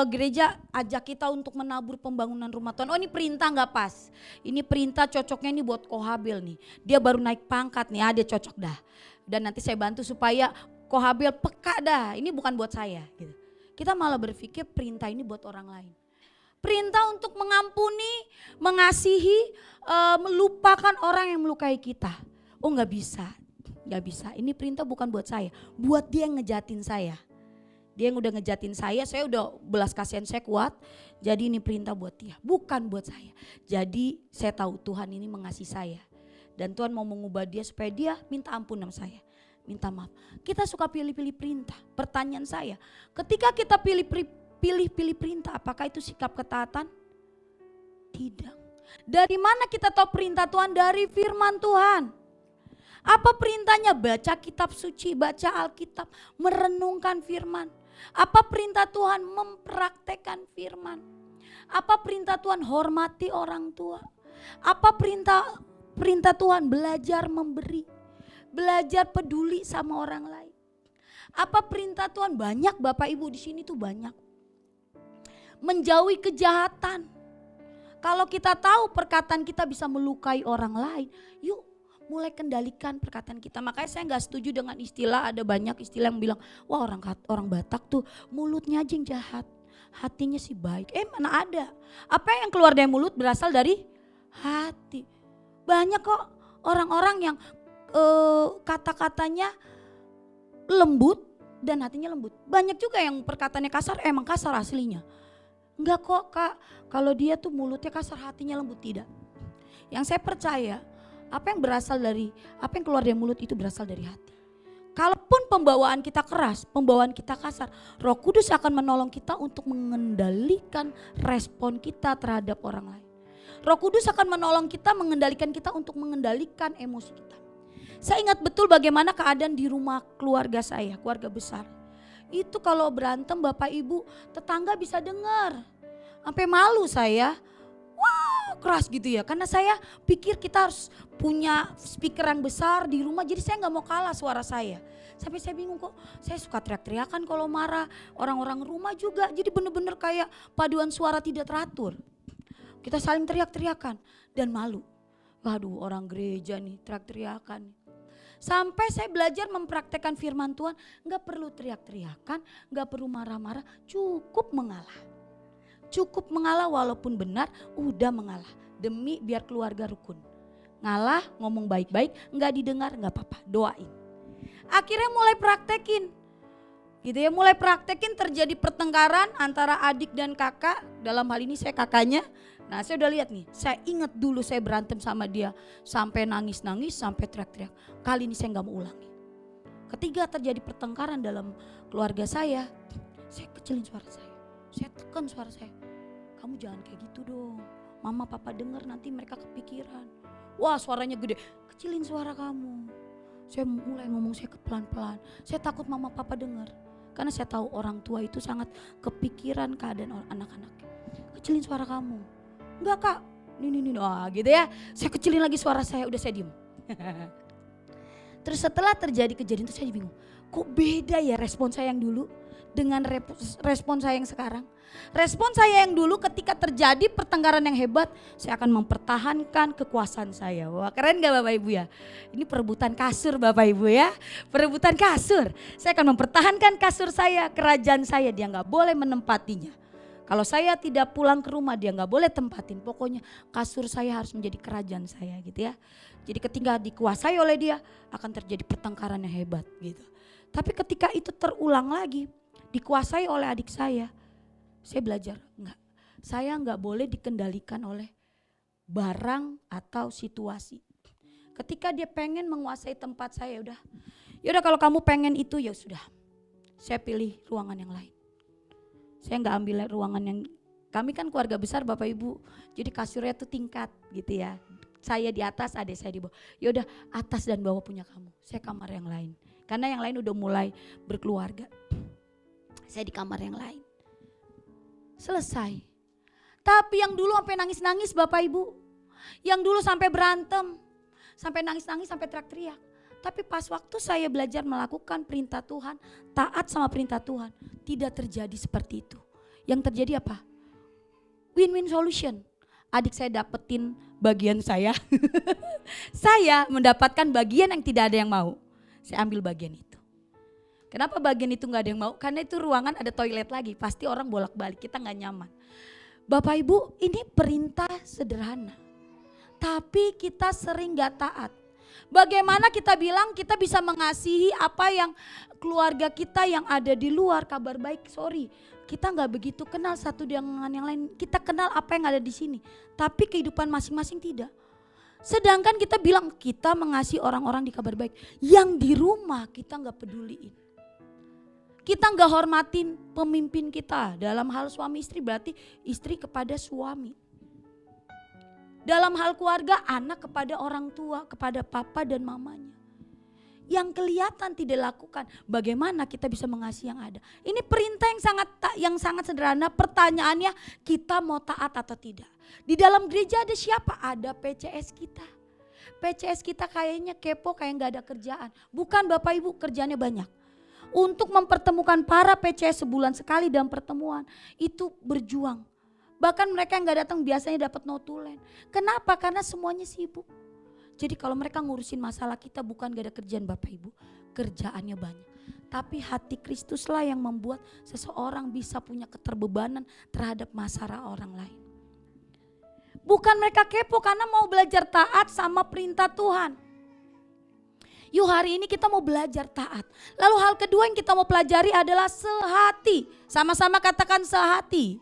gereja ajak kita untuk menabur pembangunan rumah Tuhan. Oh ini perintah gak pas, ini perintah cocoknya ini buat Kohabil nih. Dia baru naik pangkat nih, dia cocok dah. Dan nanti saya bantu supaya Kohabil peka dah, ini bukan buat saya gitu. Kita malah berpikir perintah ini buat orang lain. Perintah untuk mengampuni, mengasihi, melupakan orang yang melukai kita. Oh nggak bisa, nggak bisa. Ini perintah bukan buat saya, buat dia yang ngejatin saya. Dia yang udah ngejatin saya udah belas kasihan saya kuat. Jadi ini perintah buat dia, bukan buat saya. Jadi saya tahu Tuhan ini mengasihi saya. Dan Tuhan mau mengubah dia supaya dia minta ampun sama saya. Minta maaf. Kita suka pilih-pilih perintah. Pertanyaan saya, ketika kita pilih-pilih perintah, apakah itu sikap ketaatan? Tidak. Dari mana kita tahu perintah Tuhan? Dari firman Tuhan. Apa perintahnya? Baca kitab suci, baca Alkitab, merenungkan firman. Apa perintah Tuhan? Mempraktekkan firman. Apa perintah Tuhan? Hormati orang tua. Apa perintah Tuhan? Belajar memberi. Belajar peduli sama orang lain. Apa perintah Tuhan? Banyak Bapak Ibu di sini tuh banyak. Menjauhi kejahatan. Kalau kita tahu perkataan kita bisa melukai orang lain, yuk mulai kendalikan perkataan kita. Makanya saya nggak setuju dengan istilah, ada banyak istilah yang bilang, wah orang Batak tuh mulutnya aja yang jahat, hatinya sih baik. Mana ada? Apa yang keluar dari mulut berasal dari hati. Banyak kok orang-orang yang kata-katanya lembut dan hatinya lembut. Banyak juga yang perkataannya kasar, emang kasar aslinya. Enggak kok Kak, kalau dia tuh mulutnya kasar, hatinya lembut, tidak. Yang saya percaya, apa yang keluar dari mulut itu berasal dari hati. Kalaupun pembawaan kita keras, pembawaan kita kasar, Roh Kudus akan menolong kita untuk mengendalikan respon kita terhadap orang lain. Roh Kudus akan menolong kita, mengendalikan kita untuk mengendalikan emosi kita. Saya ingat betul bagaimana keadaan di rumah keluarga saya, keluarga besar. Itu kalau berantem Bapak Ibu, tetangga bisa dengar. Sampai malu saya. Wah, keras gitu ya. Karena saya pikir kita harus punya speaker yang besar di rumah. Jadi saya gak mau kalah suara saya. Sampai saya bingung kok. Saya suka teriak-teriakan kalau marah. Orang-orang rumah juga. Jadi bener-bener kayak paduan suara tidak teratur. Kita saling teriak-teriakan. Dan malu. Waduh, orang gereja nih teriak-teriakan. Sampai saya belajar mempraktekkan firman Tuhan. Gak perlu teriak-teriakan. Gak perlu marah-marah. Cukup mengalah. Cukup mengalah walaupun benar, udah mengalah. Demi biar keluarga rukun. Ngalah, ngomong baik-baik, nggak didengar, nggak apa-apa, doain. Akhirnya mulai praktekin. Gitu ya, mulai praktekin, terjadi pertengkaran antara adik dan kakak. Dalam hal ini saya kakaknya. Nah saya udah lihat nih, saya ingat dulu saya berantem sama dia. Sampai nangis-nangis, sampai teriak-teriak. Kali ini saya nggak mau ulangi. Ketika terjadi pertengkaran dalam keluarga saya kecilin suara saya. Saya tekan suara saya, kamu jangan kayak gitu dong. Mama papa dengar nanti mereka kepikiran. Wah suaranya gede, kecilin suara kamu. Saya mulai ngomong saya pelan-pelan. Saya takut mama papa dengar. Karena saya tahu orang tua itu sangat kepikiran keadaan anak-anak. Kecilin suara kamu. Enggak Kak, ini gitu ya. Saya kecilin lagi suara saya, udah saya diem. Terus setelah terjadi kejadian itu saya bingung. Kok beda ya respon saya yang dulu dengan respon saya yang sekarang. Respon saya yang dulu ketika terjadi pertengkaran yang hebat, saya akan mempertahankan kekuasaan saya. Wah keren gak Bapak Ibu ya? Ini perebutan kasur Bapak Ibu ya. Perebutan kasur. Saya akan mempertahankan kasur saya, kerajaan saya. Dia gak boleh menempatinya. Kalau saya tidak pulang ke rumah, dia gak boleh tempatin. Pokoknya kasur saya harus menjadi kerajaan saya gitu ya. Jadi ketika dikuasai oleh dia, akan terjadi pertengkaran yang hebat gitu. Tapi ketika itu terulang lagi, dikuasai oleh adik saya belajar saya nggak boleh dikendalikan oleh barang atau situasi. Ketika dia pengen menguasai tempat saya, yaudah kalau kamu pengen itu ya sudah, saya pilih ruangan yang lain. Saya nggak ambil ruangan yang, kami kan keluarga besar Bapak Ibu, jadi kasurnya tuh tingkat gitu ya. Saya di atas, adik saya di bawah. Yaudah atas dan bawah punya kamu, saya kamar yang lain. Karena yang lain udah mulai berkeluarga. Saya di kamar yang lain. Selesai. Tapi yang dulu sampai nangis-nangis Bapak Ibu. Yang dulu sampai berantem. Sampai nangis-nangis, sampai teriak-teriak. Tapi pas waktu saya belajar melakukan perintah Tuhan, taat sama perintah Tuhan, tidak terjadi seperti itu. Yang terjadi apa? Win-win solution. Adik saya dapetin bagian saya. Saya mendapatkan bagian yang tidak ada yang mau. Saya ambil bagian itu. Kenapa bagian itu gak ada yang mau? Karena itu ruangan ada toilet lagi, pasti orang bolak-balik, kita gak nyaman. Bapak Ibu, ini perintah sederhana. Tapi kita sering gak taat. Bagaimana kita bilang kita bisa mengasihi apa yang keluarga kita yang ada di luar, kabar baik, sorry. Kita gak begitu kenal satu dengan yang lain. Kita kenal apa yang ada di sini. Tapi kehidupan masing-masing tidak. Sedangkan kita bilang kita mengasihi orang-orang di kabar baik. Yang di rumah kita gak peduliin. Kita gak hormatin pemimpin kita. Dalam hal suami istri berarti istri kepada suami. Dalam hal keluarga, anak kepada orang tua, kepada papa dan mamanya. Yang kelihatan tidak dilakukan, bagaimana kita bisa mengasihi yang ada. Ini perintah yang sangat sederhana, pertanyaannya kita mau taat atau tidak. Di dalam gereja ada siapa? Ada PCS kita. PCS kita kayaknya kepo, kayak gak ada kerjaan. Bukan Bapak Ibu, kerjaannya banyak. Untuk mempertemukan para PCS sebulan sekali dalam pertemuan, itu berjuang. Bahkan mereka yang gak datang biasanya dapat notulen. Kenapa? Karena semuanya sibuk. Jadi kalau mereka ngurusin masalah kita bukan gak ada kerjaan Bapak Ibu. Kerjaannya banyak. Tapi hati Kristuslah yang membuat seseorang bisa punya keterbebanan terhadap masalah orang lain. Bukan mereka kepo karena mau belajar taat sama perintah Tuhan. Yuk hari ini kita mau belajar taat. Lalu hal kedua yang kita mau pelajari adalah sehati. Sama-sama katakan sehati.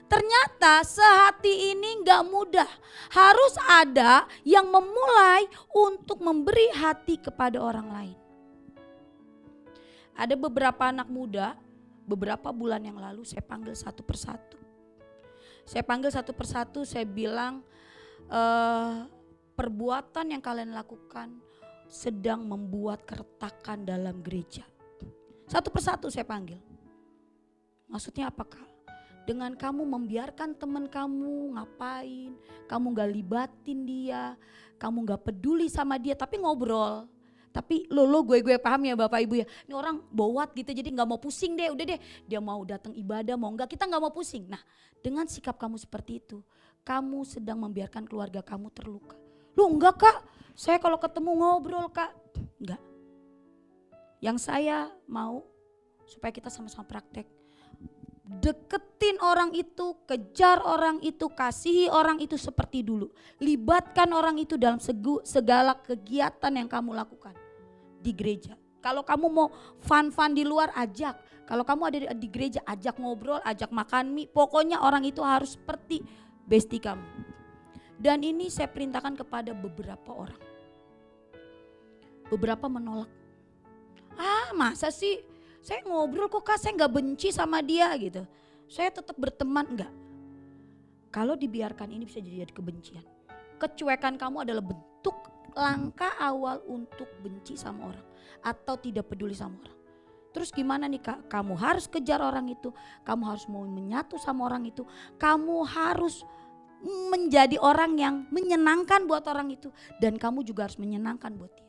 Ternyata sehati ini gak mudah. Harus ada yang memulai untuk memberi hati kepada orang lain. Ada beberapa anak muda, beberapa bulan yang lalu saya panggil satu persatu. Saya bilang perbuatan yang kalian lakukan sedang membuat keretakan dalam gereja. Satu persatu saya panggil. Maksudnya apakah? Dengan kamu membiarkan teman kamu ngapain, kamu gak libatin dia, kamu gak peduli sama dia tapi ngobrol. Tapi gue paham ya Bapak Ibu ya, ini orang bowat gitu jadi gak mau pusing deh, udah deh. Dia mau datang ibadah mau enggak, kita gak mau pusing. Nah dengan sikap kamu seperti itu, kamu sedang membiarkan keluarga kamu terluka. Lu enggak Kak, saya kalau ketemu ngobrol Kak. Enggak. Yang saya mau supaya kita sama-sama praktek. Deketin orang itu, kejar orang itu, kasihi orang itu seperti dulu. Libatkan orang itu dalam segala kegiatan yang kamu lakukan di gereja. Kalau kamu mau fun-fun di luar, ajak. Kalau kamu ada di gereja, ajak ngobrol, ajak makan mie. Pokoknya orang itu harus seperti bestie kamu. Dan ini saya perintahkan kepada beberapa orang. Beberapa menolak. Masa sih? Saya ngobrol kok Kak, saya gak benci sama dia gitu. Saya tetap berteman, enggak. Kalau dibiarkan ini bisa jadi kebencian. Kecuekan kamu adalah bentuk langkah awal untuk benci sama orang. Atau tidak peduli sama orang. Terus gimana nih Kak? Kamu harus kejar orang itu. Kamu harus mau menyatu sama orang itu. Kamu harus menjadi orang yang menyenangkan buat orang itu. Dan kamu juga harus menyenangkan buat dia.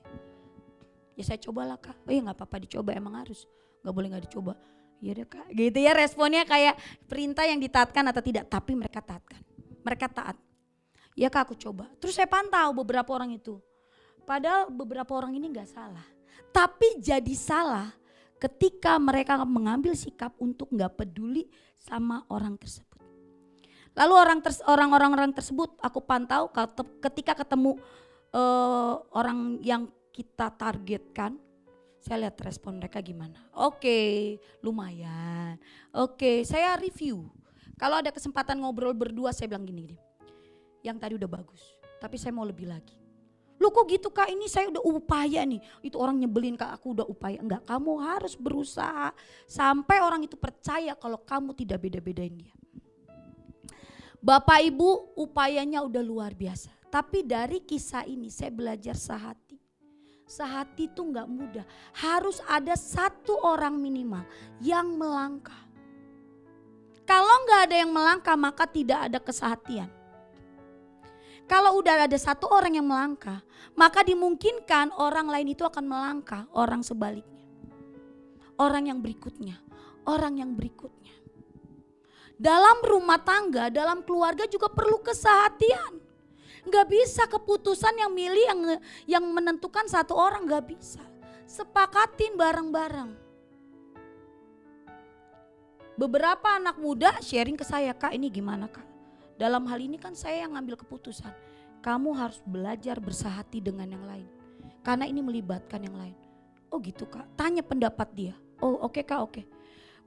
Ya saya cobalah Kak. Oh ya gak apa-apa dicoba, emang harus. Gak boleh gak dicoba. Ya udah Kak, gitu ya responnya kayak perintah yang ditaatkan atau tidak. Tapi mereka taatkan, mereka taat. Ya Kak aku coba. Terus saya pantau beberapa orang itu. Padahal beberapa orang ini gak salah. Tapi jadi salah ketika mereka mengambil sikap untuk gak peduli sama orang tersebut. Lalu orang-orang tersebut aku pantau ketika ketemu orang yang kita targetkan. Saya lihat respon mereka gimana. Oke, lumayan. Oke, saya review. Kalau ada kesempatan ngobrol berdua saya bilang gini. Yang tadi udah bagus, tapi saya mau lebih lagi. Lu kok gitu Kak, ini saya udah upaya nih. Itu orang nyebelin Kak, aku udah upaya. Enggak, kamu harus berusaha sampai orang itu percaya kalau kamu tidak beda-bedain dia. Bapak Ibu upayanya udah luar biasa. Tapi dari kisah ini saya belajar sehati. Sehati itu gak mudah. Harus ada satu orang minimal yang melangkah. Kalau gak ada yang melangkah maka tidak ada kesehatian. Kalau udah ada satu orang yang melangkah, maka dimungkinkan orang lain itu akan melangkah, orang sebaliknya. Orang yang berikutnya, orang yang berikutnya. Dalam rumah tangga, dalam keluarga juga perlu kesehatian. Gak bisa keputusan yang milih yang menentukan satu orang, gak bisa. Sepakatin bareng-bareng. beberapa anak muda sharing ke saya, Kak ini gimana Kak? Dalam hal ini kan saya yang ngambil keputusan. Kamu harus belajar bersahati dengan yang lain. Karena ini melibatkan yang lain. Oh gitu Kak, tanya pendapat dia. Oh oke Kak, oke.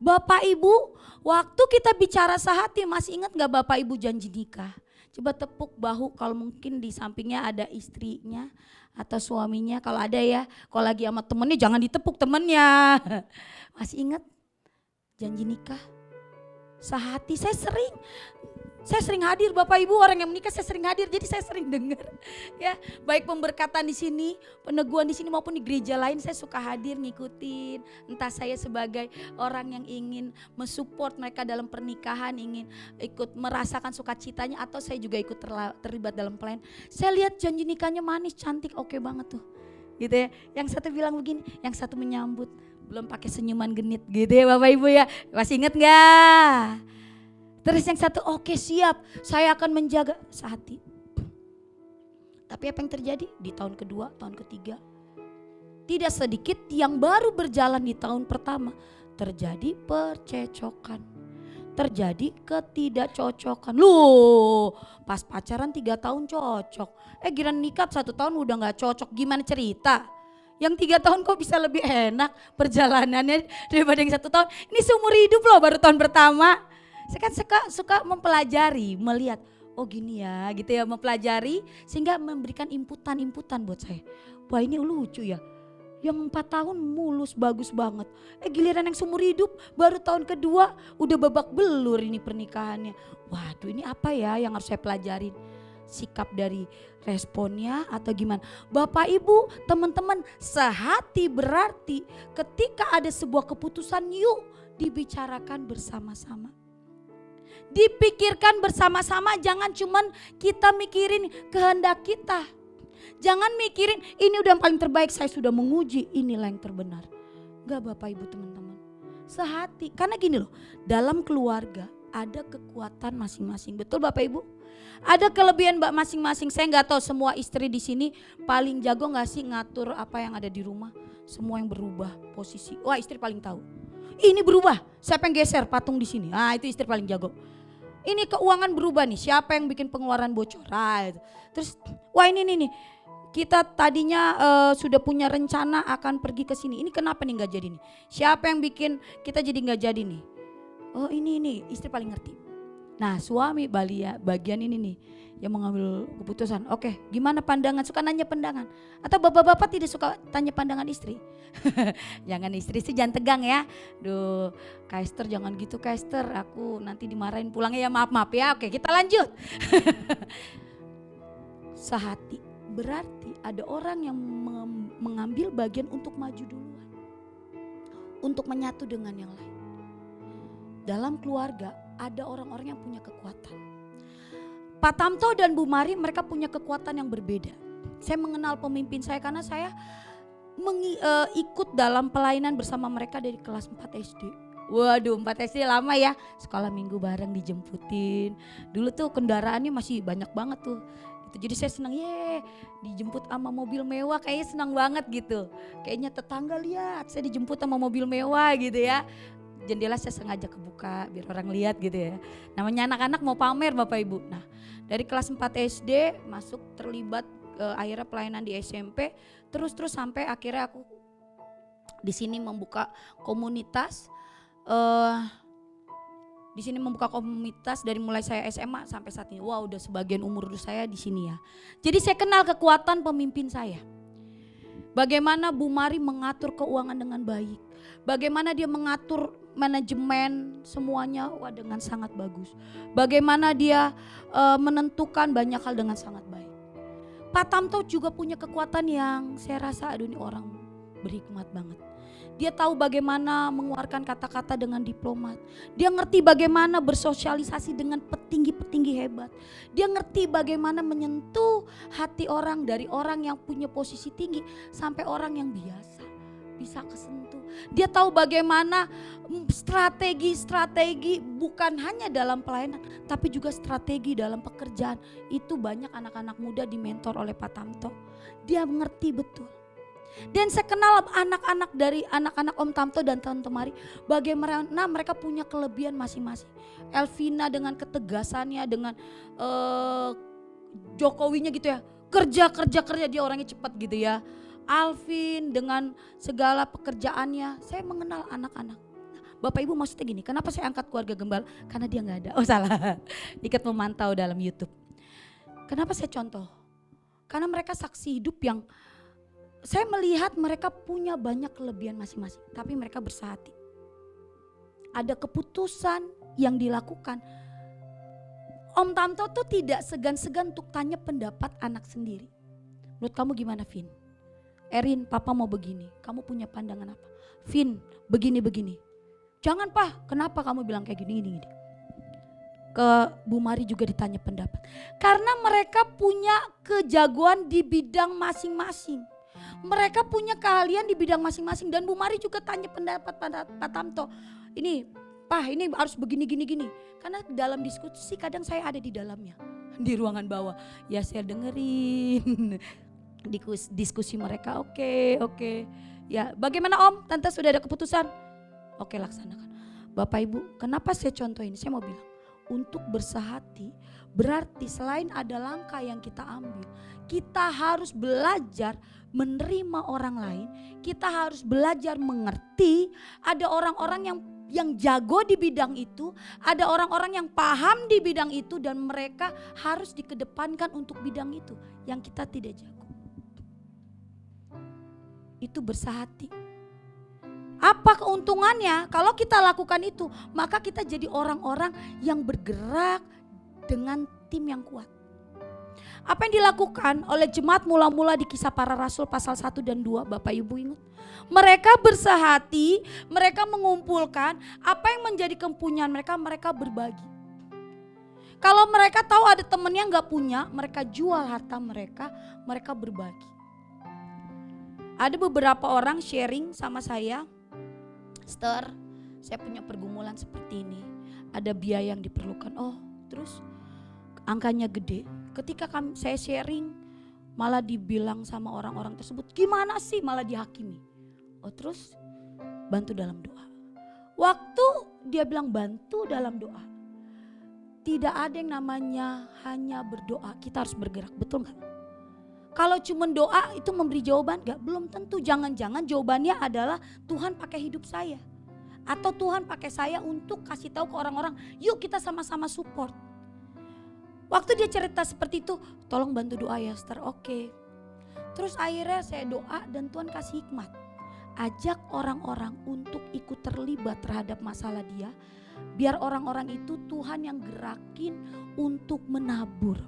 Bapak Ibu, waktu kita bicara sehati, masih ingat gak Bapak Ibu janji nikah? Coba tepuk bahu kalau mungkin di sampingnya ada istrinya atau suaminya. Kalau ada ya, kalau lagi sama temennya jangan ditepuk temennya. Masih ingat janji nikah? Sehati, saya sering hadir Bapak Ibu, orang yang menikah saya sering hadir, jadi saya sering dengar ya, baik pemberkatan di sini, peneguhan di sini maupun di gereja lain saya suka hadir ngikutin. Entah saya sebagai orang yang ingin mensupport mereka dalam pernikahan, ingin ikut merasakan sukacitanya, atau saya juga ikut terlibat dalam pelayanan. Saya lihat janji nikahnya manis, cantik, oke banget tuh. Gitu ya. Yang satu bilang begini, yang satu menyambut, belum pakai senyuman genit gitu ya Bapak Ibu ya. Masih ingat enggak? Terus yang satu, oke siap, saya akan menjaga sehati. Tapi apa yang terjadi di tahun kedua, tahun ketiga? Tidak sedikit yang baru berjalan di tahun pertama terjadi percecokan, terjadi ketidakcocokan. Loh, pas pacaran 3 tahun cocok, giliran nikah 1 tahun udah gak cocok, gimana cerita? Yang 3 tahun kok bisa lebih enak perjalanannya daripada yang 1 tahun? Ini seumur hidup loh, baru tahun pertama. Saya kan suka mempelajari, melihat, oh gini ya gitu ya, mempelajari sehingga memberikan inputan buat saya. Wah ini lucu ya, yang 4 tahun mulus bagus banget. Giliran yang seumur hidup baru tahun kedua udah babak belur ini pernikahannya. Waduh ini apa ya yang harus saya pelajarin? Sikap dari responnya atau gimana? Bapak Ibu teman-teman, sehati berarti ketika ada sebuah keputusan yuk dibicarakan bersama-sama. Dipikirkan bersama-sama, jangan cuman kita mikirin kehendak kita. Jangan mikirin ini udah yang paling terbaik, saya sudah menguji inilah yang terbenar. Enggak Bapak Ibu teman-teman, sehati. Karena gini loh, dalam keluarga ada kekuatan masing-masing. Betul Bapak Ibu? Ada kelebihan Mbak masing-masing. Saya nggak tahu semua istri di sini paling jago nggak sih ngatur apa yang ada di rumah. Semua yang berubah posisi. Wah istri paling tahu. Ini berubah, siapa yang geser patung di sini? Ah itu istri paling jago. Ini keuangan berubah nih, siapa yang bikin pengeluaran bocor? Terus wah ini nih kita tadinya sudah punya rencana akan pergi ke sini. Ini kenapa nih nggak jadi nih? Siapa yang bikin kita jadi nggak jadi nih? Oh ini istri paling ngerti. Nah suami bagian ini nih yang mengambil keputusan. Oke, gimana pandangan? Suka nanya pandangan? Atau bapak-bapak tidak suka tanya pandangan istri? Jangan istri sih jangan tegang ya. Duh, Kak Esther jangan gitu Kak Esther, aku nanti dimarahin pulangnya ya, maaf ya. Oke, kita lanjut. Sehati berarti ada orang yang mengambil bagian untuk maju duluan, untuk menyatu dengan yang lain. Dalam keluarga ada orang-orang yang punya kekuatan. Pak Tamto dan Bu Mari mereka punya kekuatan yang berbeda. Saya mengenal pemimpin saya karena saya ikut dalam pelayanan bersama mereka dari kelas 4 SD. Waduh 4 SD lama ya, sekolah minggu bareng dijemputin. Dulu tuh kendaraannya masih banyak banget tuh. Jadi saya senang dijemput sama mobil mewah, kayaknya senang banget gitu. Kayaknya tetangga lihat saya dijemput sama mobil mewah gitu ya. Jendela saya sengaja kebuka biar orang lihat gitu ya. Namanya anak-anak mau pamer Bapak Ibu. Nah dari kelas 4 SD masuk terlibat akhirnya pelayanan di SMP. Terus sampai akhirnya aku di sini membuka komunitas. Di sini membuka komunitas dari mulai saya SMA sampai saat ini. Wow udah sebagian umur saya di sini ya. Jadi saya kenal kekuatan pemimpin saya. Bagaimana Bu Mari mengatur keuangan dengan baik. Bagaimana dia mengatur manajemen semuanya dengan sangat bagus. Bagaimana dia menentukan banyak hal dengan sangat baik. Pak Tamto juga punya kekuatan yang saya rasa aduh ini orang berhikmat banget. Dia tahu bagaimana mengeluarkan kata-kata dengan diplomat. Dia ngerti bagaimana bersosialisasi dengan petinggi-petinggi hebat. Dia ngerti bagaimana menyentuh hati orang dari orang yang punya posisi tinggi sampai orang yang biasa bisa kesentuh. Dia tahu bagaimana strategi bukan hanya dalam pelayanan tapi juga strategi dalam pekerjaan. Itu banyak anak-anak muda dimentor oleh Pak Tamto. Dia mengerti betul. Dan saya kenal anak-anak dari anak-anak Om Tamto dan Tante Mari, bagaimana mereka punya kelebihan masing-masing. Elvina dengan ketegasannya, dengan Jokowinya gitu ya, kerja dia orangnya cepat gitu ya. Alvin dengan segala pekerjaannya, saya mengenal anak-anak. Bapak Ibu maksudnya gini, kenapa saya angkat keluarga gembala? Karena dia gak ada, oh salah, ikut memantau dalam YouTube. Kenapa saya contoh? Karena mereka saksi hidup yang saya melihat mereka punya banyak kelebihan masing-masing, tapi mereka bersehati. Ada keputusan yang dilakukan. Om Tamto tuh tidak segan-segan untuk tanya pendapat anak sendiri. Menurut kamu gimana, Vin? Erin, papa mau begini, kamu punya pandangan apa? Vin, begini-begini. Jangan Pak, kenapa kamu bilang kayak gini. Ke Bu Mari juga ditanya pendapat. Karena mereka punya kejagoan di bidang masing-masing. Mereka punya keahlian di bidang masing-masing. Dan Bu Mari juga tanya pendapat Pak Tamto. Ini Pak, ini harus begini. Karena dalam diskusi kadang saya ada di dalamnya. Di ruangan bawah. Ya saya dengerin diskusi mereka. Oke. Ya bagaimana Om? Tante sudah ada keputusan? Oke, laksanakan. Bapak Ibu, kenapa saya contoh ini? Saya mau bilang, untuk bersehati berarti selain ada langkah yang kita ambil, kita harus belajar menerima orang lain, kita harus belajar mengerti. Ada orang-orang yang jago di bidang itu, ada orang-orang yang paham di bidang itu, dan mereka harus dikedepankan untuk bidang itu yang kita tidak jago. Itu bersehati. Apa keuntungannya? Kalau kita lakukan itu, maka kita jadi orang-orang yang bergerak dengan tim yang kuat. Apa yang dilakukan oleh jemaat mula-mula di Kisah Para Rasul pasal 1 dan 2, Bapak Ibu ingat? Mereka bersehati, mereka mengumpulkan apa yang menjadi kepunyaan mereka, mereka berbagi. Kalau mereka tahu ada temen yang gak punya, mereka jual harta mereka, mereka berbagi. Ada beberapa orang sharing sama saya, Sister, saya punya pergumulan seperti ini. Ada biaya yang diperlukan. Oh, terus angkanya gede. Ketika saya sharing, malah dibilang sama orang-orang tersebut, gimana sih, malah dihakimi. Oh, terus bantu dalam doa. Waktu dia bilang bantu dalam doa, tidak ada yang namanya hanya berdoa, kita harus bergerak, betul gak? Kalau cuma doa itu memberi jawaban gak? Belum tentu, jangan-jangan jawabannya adalah Tuhan pakai hidup saya. Atau Tuhan pakai saya untuk kasih tahu ke orang-orang, yuk kita sama-sama support. Waktu dia cerita seperti itu, tolong bantu doa ya Sister, oke. Terus akhirnya saya doa dan Tuhan kasih hikmat. Ajak orang-orang untuk ikut terlibat terhadap masalah dia. Biar orang-orang itu Tuhan yang gerakin untuk menabur.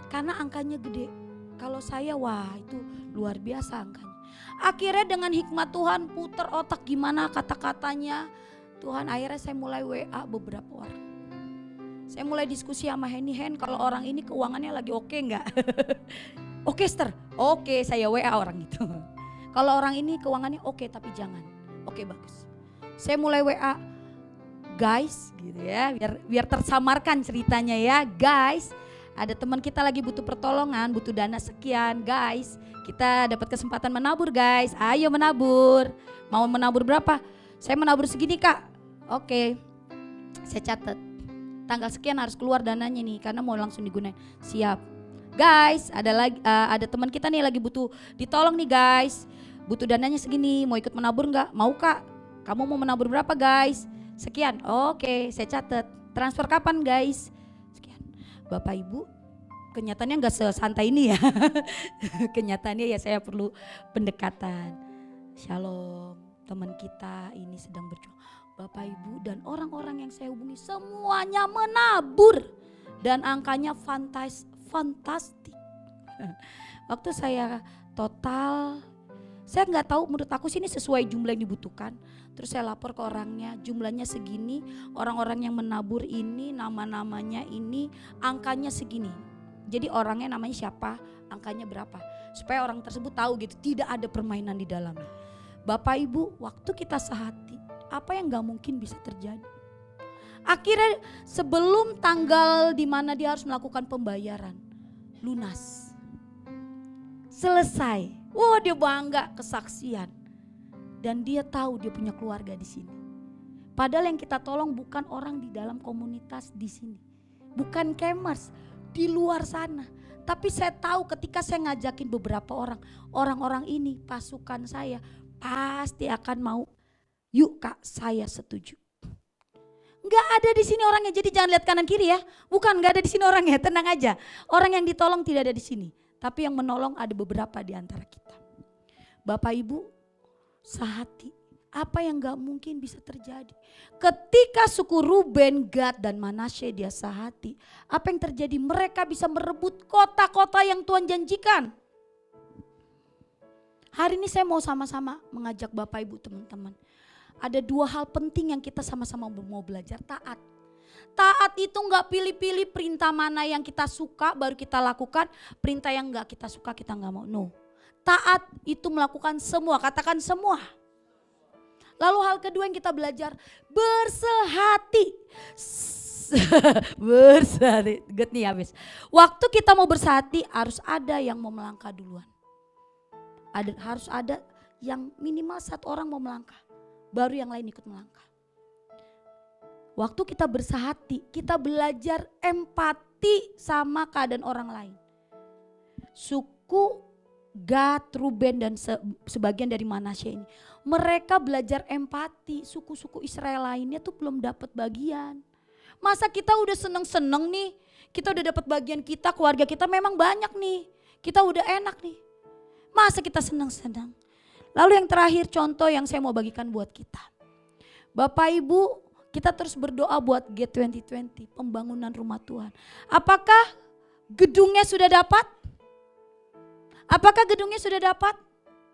Karena angkanya gede. Kalau saya wah itu luar biasa angkanya. Akhirnya dengan hikmat Tuhan puter otak gimana kata-katanya. Tuhan akhirnya saya mulai WA beberapa orang. Saya mulai diskusi sama Hen, kalau orang ini keuangannya lagi oke enggak? Oke Sister, oke saya WA orang itu. Kalau orang ini keuangannya oke tapi jangan. Oke bagus. Saya mulai WA, guys gitu ya, biar tersamarkan ceritanya ya guys. Ada teman kita lagi butuh pertolongan, butuh dana sekian guys. Kita dapat kesempatan menabur guys, ayo menabur. Mau menabur berapa? Saya menabur segini kak. Oke, saya catat. Tanggal sekian harus keluar dananya nih karena mau langsung digunain. Siap. Guys, ada teman kita nih lagi butuh ditolong nih guys. Butuh dananya segini, mau ikut menabur nggak? Mau kak? Kamu mau menabur berapa guys? Sekian. Oke, saya catat. Transfer kapan guys? Bapak Ibu, kenyataannya gak sesantai ini ya. Kenyataannya ya saya perlu pendekatan. Shalom, teman kita ini sedang berjuang. Bapak Ibu dan orang-orang yang saya hubungi semuanya menabur. Dan angkanya fantastik. Waktu saya total, saya gak tahu, menurut aku sih ini sesuai jumlah yang dibutuhkan. Terus saya lapor ke orangnya, jumlahnya segini, orang-orang yang menabur ini, nama-namanya ini, angkanya segini. Jadi orangnya namanya siapa, angkanya berapa. Supaya orang tersebut tahu gitu, tidak ada permainan di dalamnya. Bapak Ibu, waktu kita sehati, apa yang gak mungkin bisa terjadi. Akhirnya sebelum tanggal di mana dia harus melakukan pembayaran, lunas. Selesai. Wah, dia bangga kesaksian. Dan dia tahu dia punya keluarga di sini. Padahal yang kita tolong bukan orang di dalam komunitas di sini. Bukan campers di luar sana. Tapi saya tahu ketika saya ngajakin beberapa orang. Orang-orang ini pasukan saya pasti akan mau. Yuk Kak, saya setuju. Nggak ada di sini orangnya, jadi jangan lihat kanan kiri ya. Bukan, nggak ada di sini orangnya, tenang aja. Orang yang ditolong tidak ada di sini. Tapi yang menolong ada beberapa di antara kita. Bapak Ibu, sehati. Apa yang gak mungkin bisa terjadi. Ketika suku Ruben, Gad dan Manasye dia sehati. Apa yang terjadi? Mereka bisa merebut kota-kota yang Tuhan janjikan. Hari ini saya mau sama-sama mengajak Bapak Ibu teman-teman. Ada dua hal penting yang kita sama-sama mau belajar. Taat. Taat itu gak pilih-pilih perintah mana yang kita suka baru kita lakukan. Perintah yang gak kita suka kita gak mau. No. Taat itu melakukan semua. Katakan semua. Lalu hal kedua yang kita belajar, bersehati. Bersehati, get nih habis. Waktu kita mau bersehati harus ada yang mau melangkah duluan. Harus ada yang minimal satu orang mau melangkah, baru yang lain ikut melangkah. Waktu kita bersehati, kita belajar empati sama keadaan orang lain. Suku Gad, Ruben dan sebagian dari Manasye ini. Mereka belajar empati, suku-suku Israel lainnya tuh belum dapat bagian. Masa kita udah seneng-seneng nih, kita udah dapat bagian kita, keluarga kita memang banyak nih. Kita udah enak nih. Masa kita seneng-seneng. Lalu yang terakhir contoh yang saya mau bagikan buat kita. Bapak Ibu, kita terus berdoa buat G2020, pembangunan rumah Tuhan. Apakah gedungnya sudah dapat? Apakah gedungnya sudah dapat?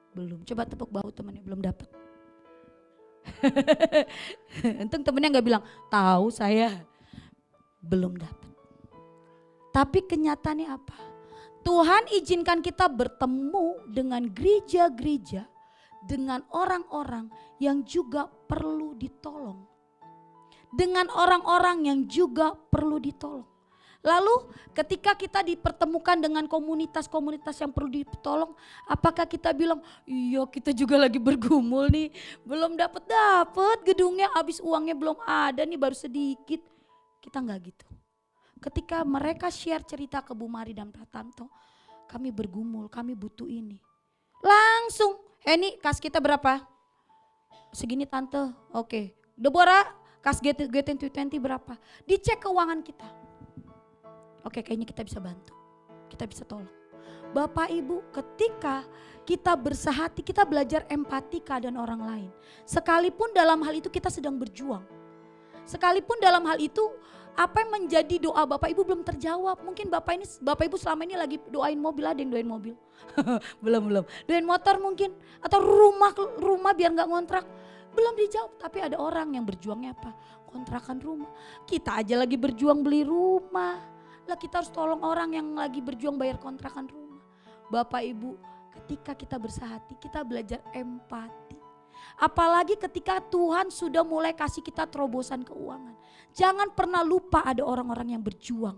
Belum. Coba tepuk bahu temannya, belum dapat. Untung temennya gak bilang, tahu saya. Belum dapat. Tapi kenyataannya apa? Tuhan izinkan kita bertemu dengan gereja-gereja, dengan orang-orang yang juga perlu ditolong. Dengan orang-orang yang juga perlu ditolong. Lalu ketika kita dipertemukan dengan komunitas-komunitas yang perlu ditolong, apakah kita bilang, iya kita juga lagi bergumul nih, belum dapat gedungnya, habis uangnya belum ada nih baru sedikit. Kita enggak gitu. Ketika mereka share cerita ke Bu Mari dan Pratanto, kami bergumul, kami butuh ini. Langsung, Heni kas kita berapa? Segini tante, oke. Deborah kas G20 berapa? Dicek keuangan kita. Oke, kayaknya kita bisa bantu, kita bisa tolong. Bapak Ibu, ketika kita bersehati, kita belajar empati keadaan orang lain. Sekalipun dalam hal itu kita sedang berjuang. Sekalipun dalam hal itu apa yang menjadi doa Bapak Ibu belum terjawab. Mungkin Bapak Ibu selama ini lagi doain mobil, ada yang doain mobil. belum. Doain motor mungkin, atau rumah biar gak ngontrak. Belum dijawab, tapi ada orang yang berjuangnya apa? Kontrakan rumah. Kita aja lagi berjuang beli rumah. Lah kita harus tolong orang yang lagi berjuang bayar kontrakan rumah. Bapak Ibu, ketika kita bersehati, kita belajar empati. Apalagi ketika Tuhan sudah mulai kasih kita terobosan keuangan. Jangan pernah lupa ada orang-orang yang berjuang.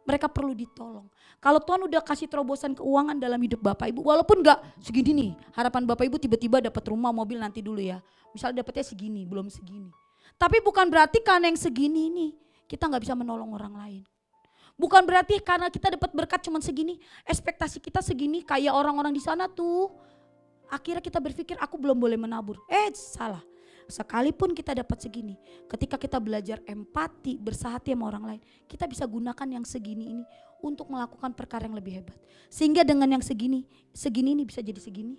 Mereka perlu ditolong. Kalau Tuhan udah kasih terobosan keuangan dalam hidup Bapak Ibu, walaupun gak segini nih, harapan Bapak Ibu tiba-tiba dapat rumah, mobil nanti dulu ya. Misalnya dapatnya segini, belum segini. Tapi bukan berarti karena yang segini ini kita gak bisa menolong orang lain. Bukan berarti karena kita dapat berkat cuma segini, ekspektasi kita segini kayak orang-orang di sana tuh. Akhirnya kita berpikir aku belum boleh menabur. Salah. Sekalipun kita dapat segini, ketika kita belajar empati, bersehati sama orang lain, kita bisa gunakan yang segini ini untuk melakukan perkara yang lebih hebat. Sehingga dengan yang segini ini bisa jadi segini,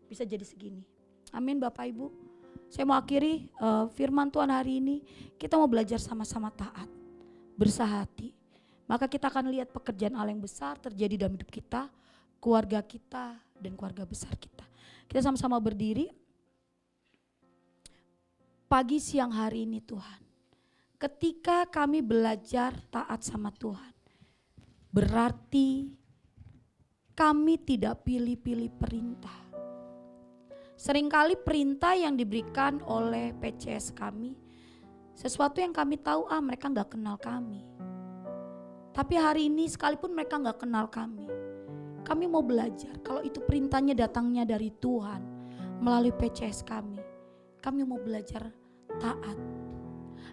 bisa jadi segini. Amin Bapak Ibu. Saya mau akhiri firman Tuhan hari ini, kita mau belajar sama-sama taat, bersehati. Maka kita akan lihat pekerjaan Allah yang besar terjadi dalam hidup kita, keluarga kita dan keluarga besar kita. Kita sama-sama berdiri. Pagi siang hari ini Tuhan, ketika kami belajar taat sama Tuhan, berarti kami tidak pilih-pilih perintah. Seringkali perintah yang diberikan oleh PCS kami, sesuatu yang kami tahu mereka gak kenal kami. Tapi hari ini sekalipun mereka gak kenal kami kami mau belajar kalau itu perintahnya datangnya dari Tuhan melalui PCS kami mau belajar taat.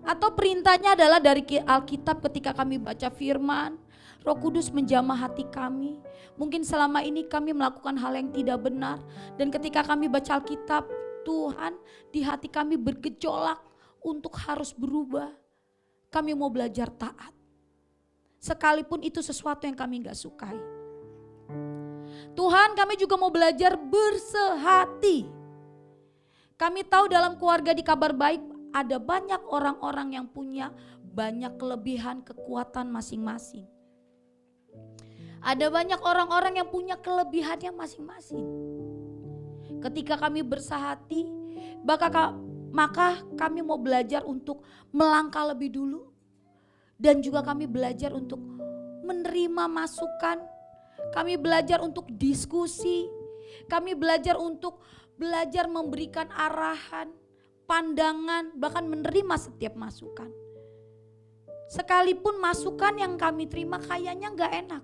Atau perintahnya adalah dari Alkitab ketika kami baca firman, Roh Kudus menjamah hati kami. Mungkin selama ini kami melakukan hal yang tidak benar, dan ketika kami baca Alkitab, Tuhan di hati kami bergejolak untuk harus berubah. Kami mau belajar taat. Sekalipun itu sesuatu yang kami gak sukai. Tuhan, kami juga mau belajar bersehati. Kami tahu dalam keluarga di Kabar Baik ada banyak orang-orang yang punya banyak kelebihan kekuatan masing-masing. Ada banyak orang-orang yang punya kelebihannya masing-masing. Ketika kami bersehati, maka kami mau belajar untuk melangkah lebih dulu. Dan juga kami belajar untuk menerima masukan. Kami belajar untuk diskusi. Kami belajar memberikan arahan, pandangan, bahkan menerima setiap masukan. Sekalipun masukan yang kami terima kayaknya gak enak.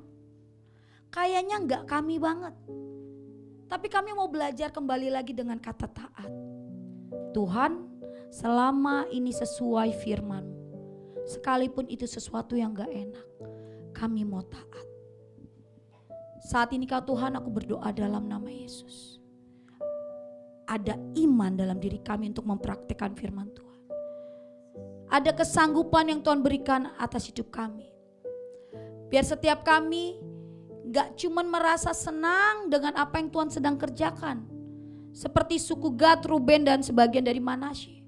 Kayaknya gak kami banget. Tapi kami mau belajar kembali lagi dengan kata taat. Tuhan, selama ini sesuai firman-Mu, sekalipun itu sesuatu yang gak enak, kami mau taat. Saat ini Kau Tuhan, aku berdoa dalam nama Yesus. Ada iman dalam diri kami untuk mempraktikkan firman Tuhan. Ada kesanggupan yang Tuhan berikan atas hidup kami. Biar setiap kami gak cuman merasa senang dengan apa yang Tuhan sedang kerjakan. Seperti suku Gad, Ruben dan sebagian dari Manasye.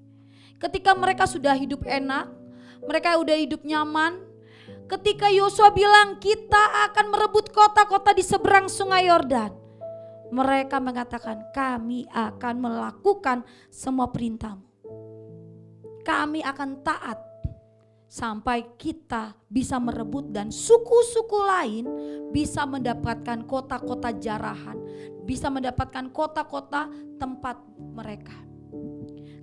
Ketika mereka sudah hidup enak, mereka udah hidup nyaman. Ketika Yosua bilang kita akan merebut kota-kota di seberang sungai Yordan, mereka mengatakan kami akan melakukan semua perintah-Mu. Kami akan taat sampai kita bisa merebut dan suku-suku lain bisa mendapatkan kota-kota jarahan, bisa mendapatkan kota-kota tempat mereka.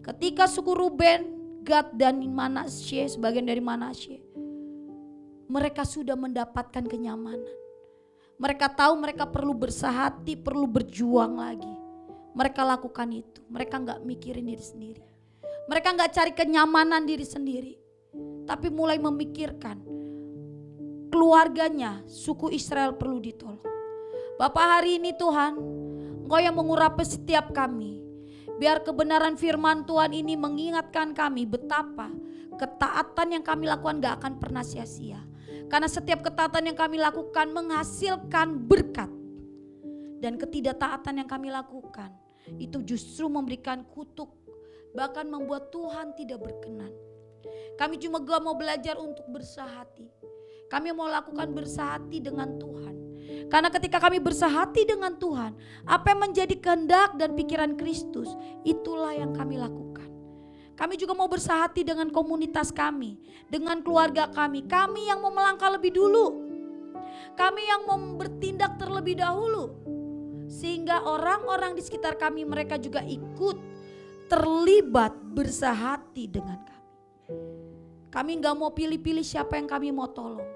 Ketika suku Ruben, Gad dan Manasye, sebagian dari Manasye, mereka sudah mendapatkan kenyamanan. Mereka tahu mereka perlu bersehati, perlu berjuang lagi. Mereka lakukan itu. Mereka gak mikirin diri sendiri. Mereka gak cari kenyamanan diri sendiri. Tapi mulai memikirkan keluarganya, suku Israel perlu ditolong. Bapak, hari ini Tuhan, Engkau yang mengurapi setiap kami. Biar kebenaran firman Tuhan ini mengingatkan kami betapa ketaatan yang kami lakukan gak akan pernah sia-sia. Karena setiap ketaatan yang kami lakukan menghasilkan berkat. Dan ketidaktaatan yang kami lakukan itu justru memberikan kutuk. Bahkan membuat Tuhan tidak berkenan. Kami cuma gak mau belajar untuk bersehati. Kami mau lakukan bersehati dengan Tuhan. Karena ketika kami bersehati dengan Tuhan, apa yang menjadi kehendak dan pikiran Kristus, itulah yang kami lakukan. Kami juga mau bersehati dengan komunitas kami, dengan keluarga kami. Kami yang mau melangkah lebih dulu. Kami yang mau bertindak terlebih dahulu. Sehingga orang-orang di sekitar kami, mereka juga ikut terlibat bersehati dengan kami. Kami gak mau pilih-pilih siapa yang kami mau tolong.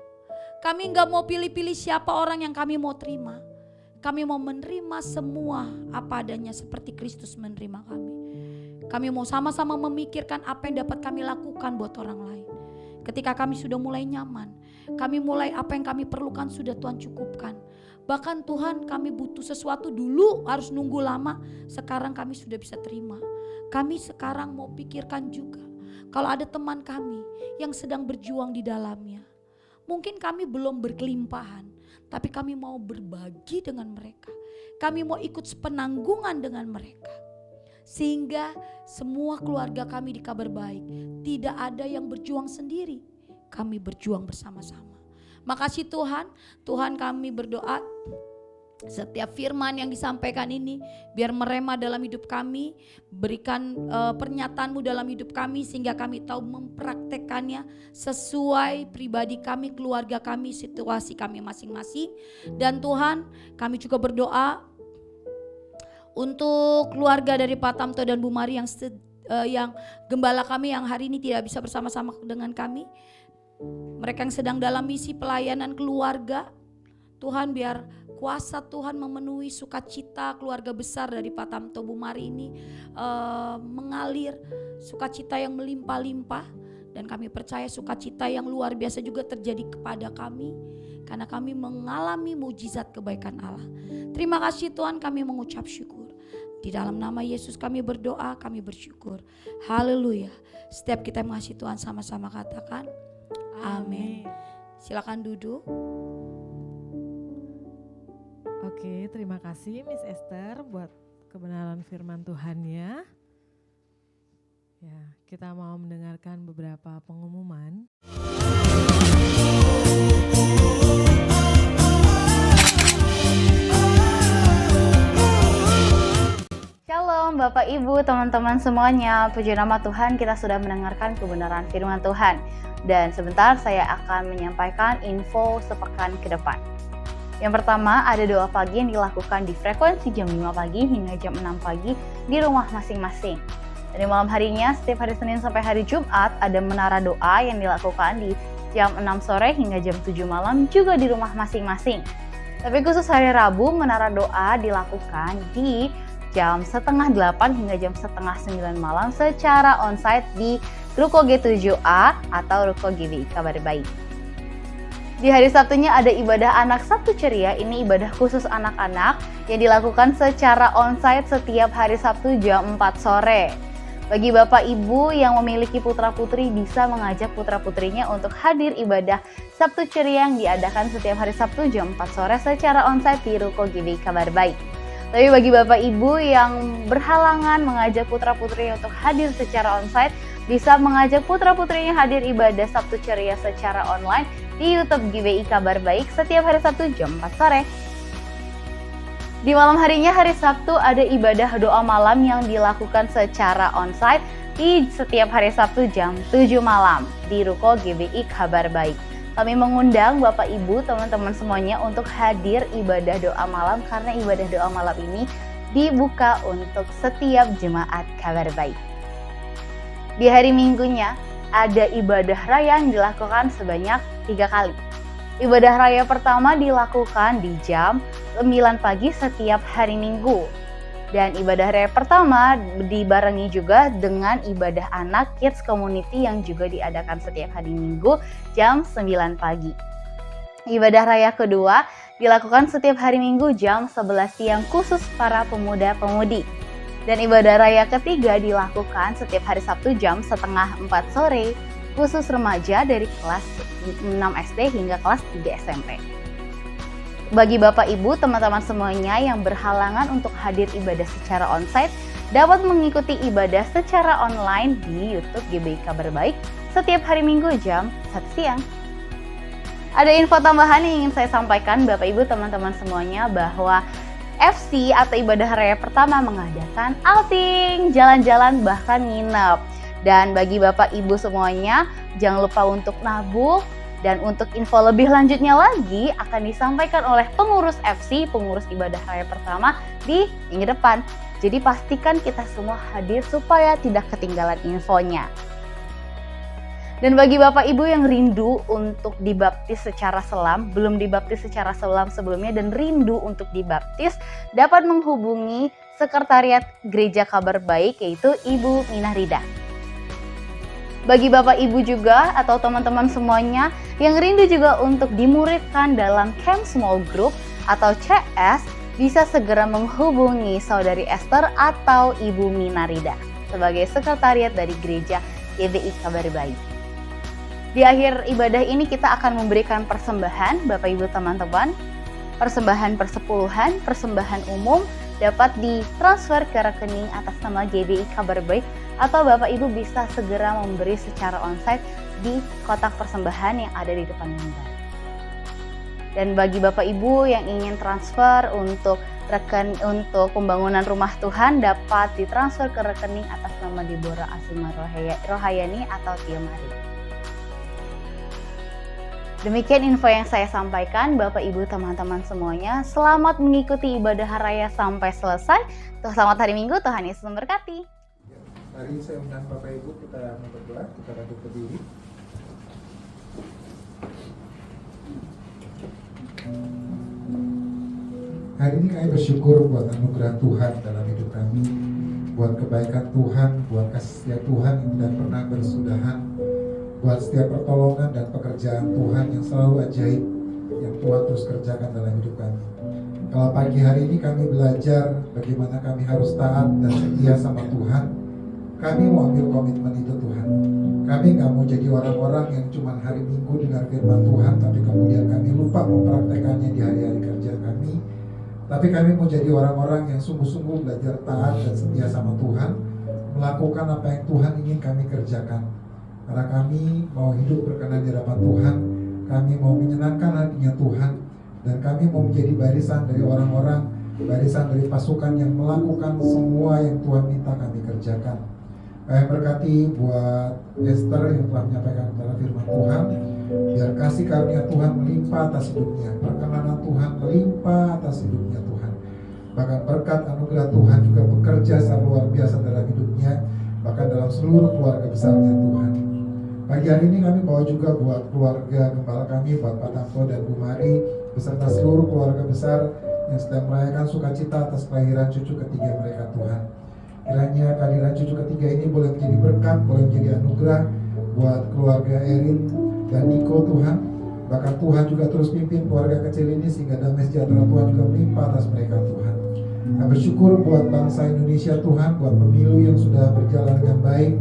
Kami gak mau pilih-pilih siapa orang yang kami mau terima. Kami mau menerima semua apa adanya seperti Kristus menerima kami. Kami mau sama-sama memikirkan apa yang dapat kami lakukan buat orang lain. Ketika kami sudah mulai nyaman, kami mulai apa yang kami perlukan sudah Tuhan cukupkan. Bahkan Tuhan, kami butuh sesuatu dulu harus nunggu lama, sekarang kami sudah bisa terima. Kami sekarang mau pikirkan juga, kalau ada teman kami yang sedang berjuang di dalamnya. Mungkin kami belum berkelimpahan, tapi kami mau berbagi dengan mereka. Kami mau ikut sepenanggungan dengan mereka. Sehingga semua keluarga kami di Kabar Baik tidak ada yang berjuang sendiri. Kami berjuang bersama-sama. Makasih Tuhan, Tuhan kami berdoa setiap firman yang disampaikan ini biar merema dalam hidup kami. Berikan pernyataan-Mu dalam hidup kami sehingga kami tahu mempraktekannya sesuai pribadi kami, keluarga kami, situasi kami masing-masing. Dan Tuhan, kami juga berdoa untuk keluarga dari Pak Tamto dan Bu Mari yang gembala kami yang hari ini tidak bisa bersama-sama dengan kami. Mereka yang sedang dalam misi pelayanan keluarga. Tuhan biar kuasa Tuhan memenuhi sukacita keluarga besar dari Pak Tamto Bumari ini mengalir, sukacita yang melimpah-limpah. Dan kami percaya sukacita yang luar biasa juga terjadi kepada kami, karena kami mengalami mujizat kebaikan Allah. Terima kasih Tuhan, kami mengucap syukur. Di dalam nama Yesus kami berdoa, kami bersyukur. Haleluya. Setiap kita mengasihi Tuhan sama-sama katakan amin. Silakan duduk. Oke, terima kasih Miss Esther buat kebenaran firman Tuhan-Nya. Ya, kita mau mendengarkan beberapa pengumuman. Shalom Bapak Ibu, teman-teman semuanya. Puji nama Tuhan, kita sudah mendengarkan kebenaran firman Tuhan. Dan sebentar saya akan menyampaikan info sepekan ke depan. Yang pertama, ada doa pagi yang dilakukan di frekuensi jam 5 pagi hingga jam 6 pagi di rumah masing-masing. Dan di malam harinya, setiap hari Senin sampai hari Jumat, ada menara doa yang dilakukan di jam 6 sore hingga jam 7 malam juga di rumah masing-masing. Tapi khusus hari Rabu, menara doa dilakukan di jam 7:30 hingga jam 8:30 malam secara onsite di Ruko G7A atau Ruko GBI Kabar Baik. Di hari Sabtunya ada ibadah anak Sabtu Ceria, ini ibadah khusus anak-anak yang dilakukan secara onsite setiap hari Sabtu jam 4 sore. Bagi Bapak Ibu yang memiliki putra-putri bisa mengajak putra-putrinya untuk hadir ibadah Sabtu Ceria yang diadakan setiap hari Sabtu jam 4 sore secara onsite di Ruko GBI Kabar Baik. Tapi bagi Bapak Ibu yang berhalangan mengajak putra-putrinya untuk hadir secara onsite, bisa mengajak putra-putrinya hadir ibadah Sabtu Ceria secara online di YouTube GBI Kabar Baik setiap hari Sabtu jam 4 sore. Di malam harinya hari Sabtu ada ibadah doa malam yang dilakukan secara onsite di setiap hari Sabtu jam 7 malam di Ruko GBI Kabar Baik. Kami mengundang Bapak Ibu, teman-teman semuanya untuk hadir ibadah doa malam karena ibadah doa malam ini dibuka untuk setiap jemaat Kabar Baik. Di hari Minggunya ada ibadah raya yang dilakukan sebanyak 3 kali. Ibadah raya pertama dilakukan di jam 9 pagi setiap hari Minggu. Dan ibadah raya pertama dibarengi juga dengan ibadah anak Kids Community yang juga diadakan setiap hari Minggu jam 9 pagi. Ibadah raya kedua dilakukan setiap hari Minggu jam 11 siang khusus para pemuda-pemudi. Dan ibadah raya ketiga dilakukan setiap hari Sabtu jam 3:30 sore khusus remaja dari kelas 6 SD hingga kelas 3 SMP. Bagi Bapak Ibu, teman-teman semuanya yang berhalangan untuk hadir ibadah secara onsite dapat mengikuti ibadah secara online di YouTube GBI Kabar Baik setiap hari Minggu jam 1 siang. Ada info tambahan yang ingin saya sampaikan Bapak Ibu, teman-teman semuanya bahwa FC atau ibadah raya pertama mengadakan outing, jalan-jalan bahkan nginep. Dan bagi Bapak Ibu semuanya, jangan lupa untuk nabung. Dan untuk info lebih lanjutnya lagi akan disampaikan oleh pengurus FC, pengurus ibadah raya pertama di minggu depan. Jadi pastikan kita semua hadir supaya tidak ketinggalan infonya. Dan bagi Bapak Ibu yang rindu untuk dibaptis secara selam, belum dibaptis secara selam sebelumnya dan rindu untuk dibaptis, dapat menghubungi Sekretariat Gereja Kabar Baik yaitu Ibu Minah Rida. Bagi Bapak Ibu juga atau teman-teman semuanya yang rindu juga untuk dimuridkan dalam Camp Small Group atau CS, bisa segera menghubungi Saudari Esther atau Ibu Minarida sebagai sekretariat dari Gereja GBI Kabar Baik. Di akhir ibadah ini kita akan memberikan persembahan Bapak Ibu teman-teman, persembahan persepuluhan, persembahan umum dapat ditransfer ke rekening atas nama GBI Kabar Baik atau Bapak Ibu bisa segera memberi secara onsite di kotak persembahan yang ada di depan mimbar. Dan bagi Bapak Ibu yang ingin transfer untuk pembangunan rumah Tuhan dapat ditransfer ke rekening atas nama Deborah Asima Rohayani atau Tia Mari. Demikian info yang saya sampaikan Bapak Ibu teman-teman semuanya. Selamat mengikuti ibadah raya sampai selesai. Selamat hari Minggu, Tuhan Yesus memberkati. Mari saya undang Bapak Ibu kita berdoa, kita lanjut berdiri. Hari ini kami bersyukur buat anugerah Tuhan dalam hidup kami, buat kebaikan Tuhan, buat kasih setia Tuhan yang tidak pernah bersudahan, buat setiap pertolongan dan pekerjaan Tuhan yang selalu ajaib yang Tuhan terus kerjakan dalam hidup kami. Kalau pagi hari ini kami belajar bagaimana kami harus taat dan setia sama Tuhan, kami mau ambil komitmen itu Tuhan. Kami gak mau jadi orang-orang yang cuma hari Minggu dengar firman Tuhan, tapi kemudian kami lupa mempraktekannya di hari-hari kerja kami. Tapi kami mau jadi orang-orang yang sungguh-sungguh belajar taat dan setia sama Tuhan, melakukan apa yang Tuhan ingin kami kerjakan. Karena kami mau hidup berkenan di hadapan Tuhan, kami mau menyenangkan hatinya Tuhan, dan kami mau menjadi barisan dari orang-orang, barisan dari pasukan yang melakukan semua yang Tuhan minta kami kerjakan. Kami berkati buat Esther yang telah menyampaikan kepada firman Tuhan, biar kasih karunia Tuhan melimpah atas hidupnya, perkenanan Tuhan melimpah atas hidupnya Tuhan. Bahkan berkat anugerah Tuhan juga bekerja secara luar biasa dalam hidupnya, bahkan dalam seluruh keluarga besarnya Tuhan. Pagi hari ini kami bawa juga buat keluarga gembala kami, buat Pak Tanto dan Bu Mari, beserta seluruh keluarga besar yang sedang merayakan sukacita atas kelahiran cucu ketiga mereka Tuhan. Kiranya kehadiran cucu ketiga ini boleh menjadi berkat, boleh menjadi anugerah buat keluarga Erin dan Niko Tuhan. Bahkan Tuhan juga terus pimpin keluarga kecil ini sehingga damai sejahtera Tuhan juga melimpah atas mereka Tuhan. Kami bersyukur buat bangsa Indonesia Tuhan, buat pemilu yang sudah berjalan dengan baik.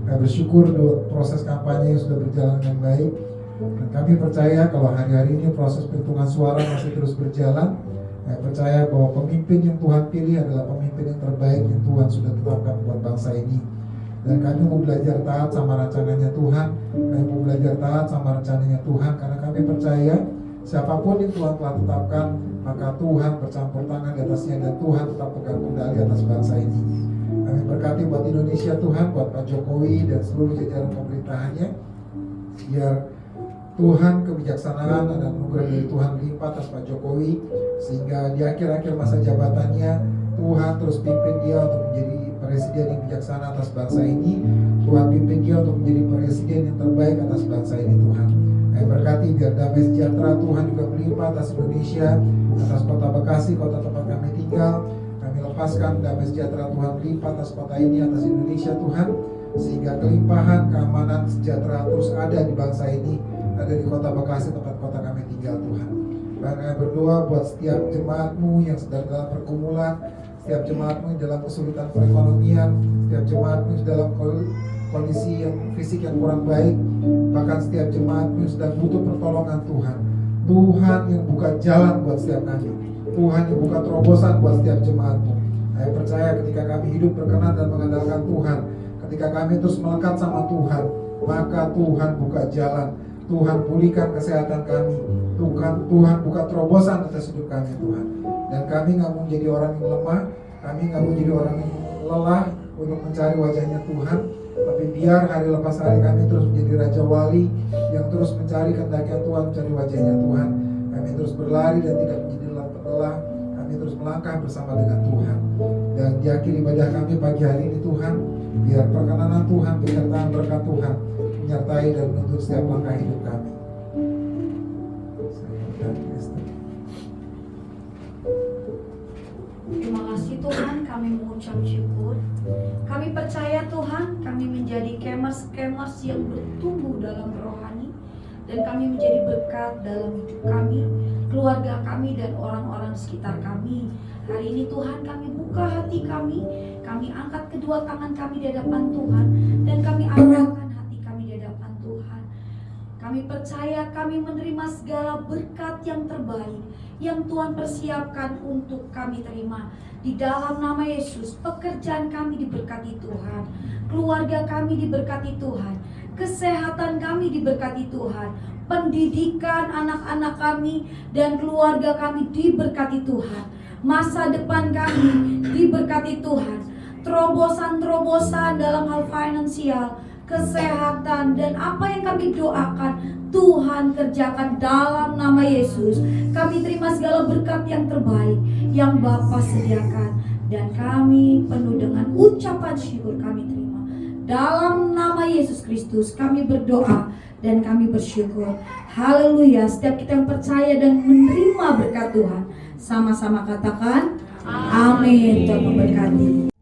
Kami bersyukur buat proses kampanye yang sudah berjalan dengan baik. Dan kami percaya kalau hari-hari ini proses perhitungan suara masih terus berjalan. Saya percaya bahwa pemimpin yang Tuhan pilih adalah pemimpin yang terbaik yang Tuhan sudah tetapkan buat bangsa ini. Dan kami mau belajar taat sama rancangannya Tuhan. Kami mau belajar taat sama rencananya Tuhan, karena kami percaya siapapun yang Tuhan telah tetapkan, maka Tuhan bercampur tangan di atasnya dan Tuhan tetap pegang kendali atas bangsa ini. Kami berkati buat Indonesia Tuhan, buat Pak Jokowi dan seluruh jajaran pemerintahannya, biar Tuhan kebijaksanaan dan anugerah dari Tuhan melimpah atas Pak Jokowi, sehingga di akhir-akhir masa jabatannya Tuhan terus pimpin dia untuk menjadi presiden yang bijaksana atas bangsa ini. Tuhan pimpin dia untuk menjadi presiden yang terbaik atas bangsa ini Tuhan. Kami berkati biar damai sejahtera Tuhan juga melimpah atas Indonesia, atas kota Bekasi, kota tempat kami tinggal. Kami lepaskan damai sejahtera Tuhan melimpah atas kota ini, atas Indonesia Tuhan, sehingga kelimpahan, keamanan, sejahtera terus ada di bangsa ini, ada di kota Bekasi tempat kota kami tinggal Tuhan. Dan kami berdoa buat setiap jemaatmu yang sedang dalam pergumulan, setiap jemaatmu yang dalam kesulitan perekonomian, setiap jemaatmu yang dalam kondisi yang fisik yang kurang baik, bahkan setiap jemaatmu yang sedang butuh pertolongan Tuhan. Tuhan yang buka jalan buat setiap kami, Tuhan yang buka terobosan buat setiap jemaatmu. Saya percaya ketika kami hidup berkenan dan mengandalkan Tuhan, ketika kami terus melekat sama Tuhan, maka Tuhan buka jalan. Tuhan pulihkan kesehatan kami, Tuhan buka terobosan atas hidup kami Tuhan. Dan kami gak mau jadi orang yang lemah, kami gak mau jadi orang yang lelah untuk mencari wajahnya Tuhan, tapi biar hari lepas hari kami terus menjadi Raja Wali yang terus mencari kehendaknya Tuhan, mencari wajahnya Tuhan. Kami terus berlari dan tidak menjadi lelah, kami terus melangkah bersama dengan Tuhan. Dan di akhir ibadah kami pagi hari ini Tuhan, biar perkenanan Tuhan, penyertaan berkat Tuhan menyertai dan menuntut setiap langkah hidup kami. Terima kasih Tuhan, kami mengucap syukur. Kami percaya Tuhan, kami menjadi kemers-kemers yang bertumbuh dalam rohani, dan kami menjadi berkat dalam hidup kami, keluarga kami, dan orang-orang sekitar kami. Hari ini Tuhan, kami buka hati kami angkat kedua tangan kami di hadapan Tuhan, dan kami arahkan hati kami di hadapan Tuhan. Kami percaya kami menerima segala berkat yang terbaik yang Tuhan persiapkan untuk kami terima. Di dalam nama Yesus, pekerjaan kami diberkati Tuhan, keluarga kami diberkati Tuhan, kesehatan kami diberkati Tuhan, pendidikan anak-anak kami dan keluarga kami diberkati Tuhan, masa depan kami diberkati Tuhan, terobosan-terobosan dalam hal finansial, kesehatan, dan apa yang kami doakan Tuhan kerjakan dalam nama Yesus. Kami terima segala berkat yang terbaik yang Bapa sediakan, dan kami penuh dengan ucapan syukur kami terima. Dalam nama Yesus Kristus kami berdoa dan kami bersyukur. Haleluya. Setiap kita yang percaya dan menerima berkat Tuhan, Sama-sama katakan amin. Tuhan memberkati.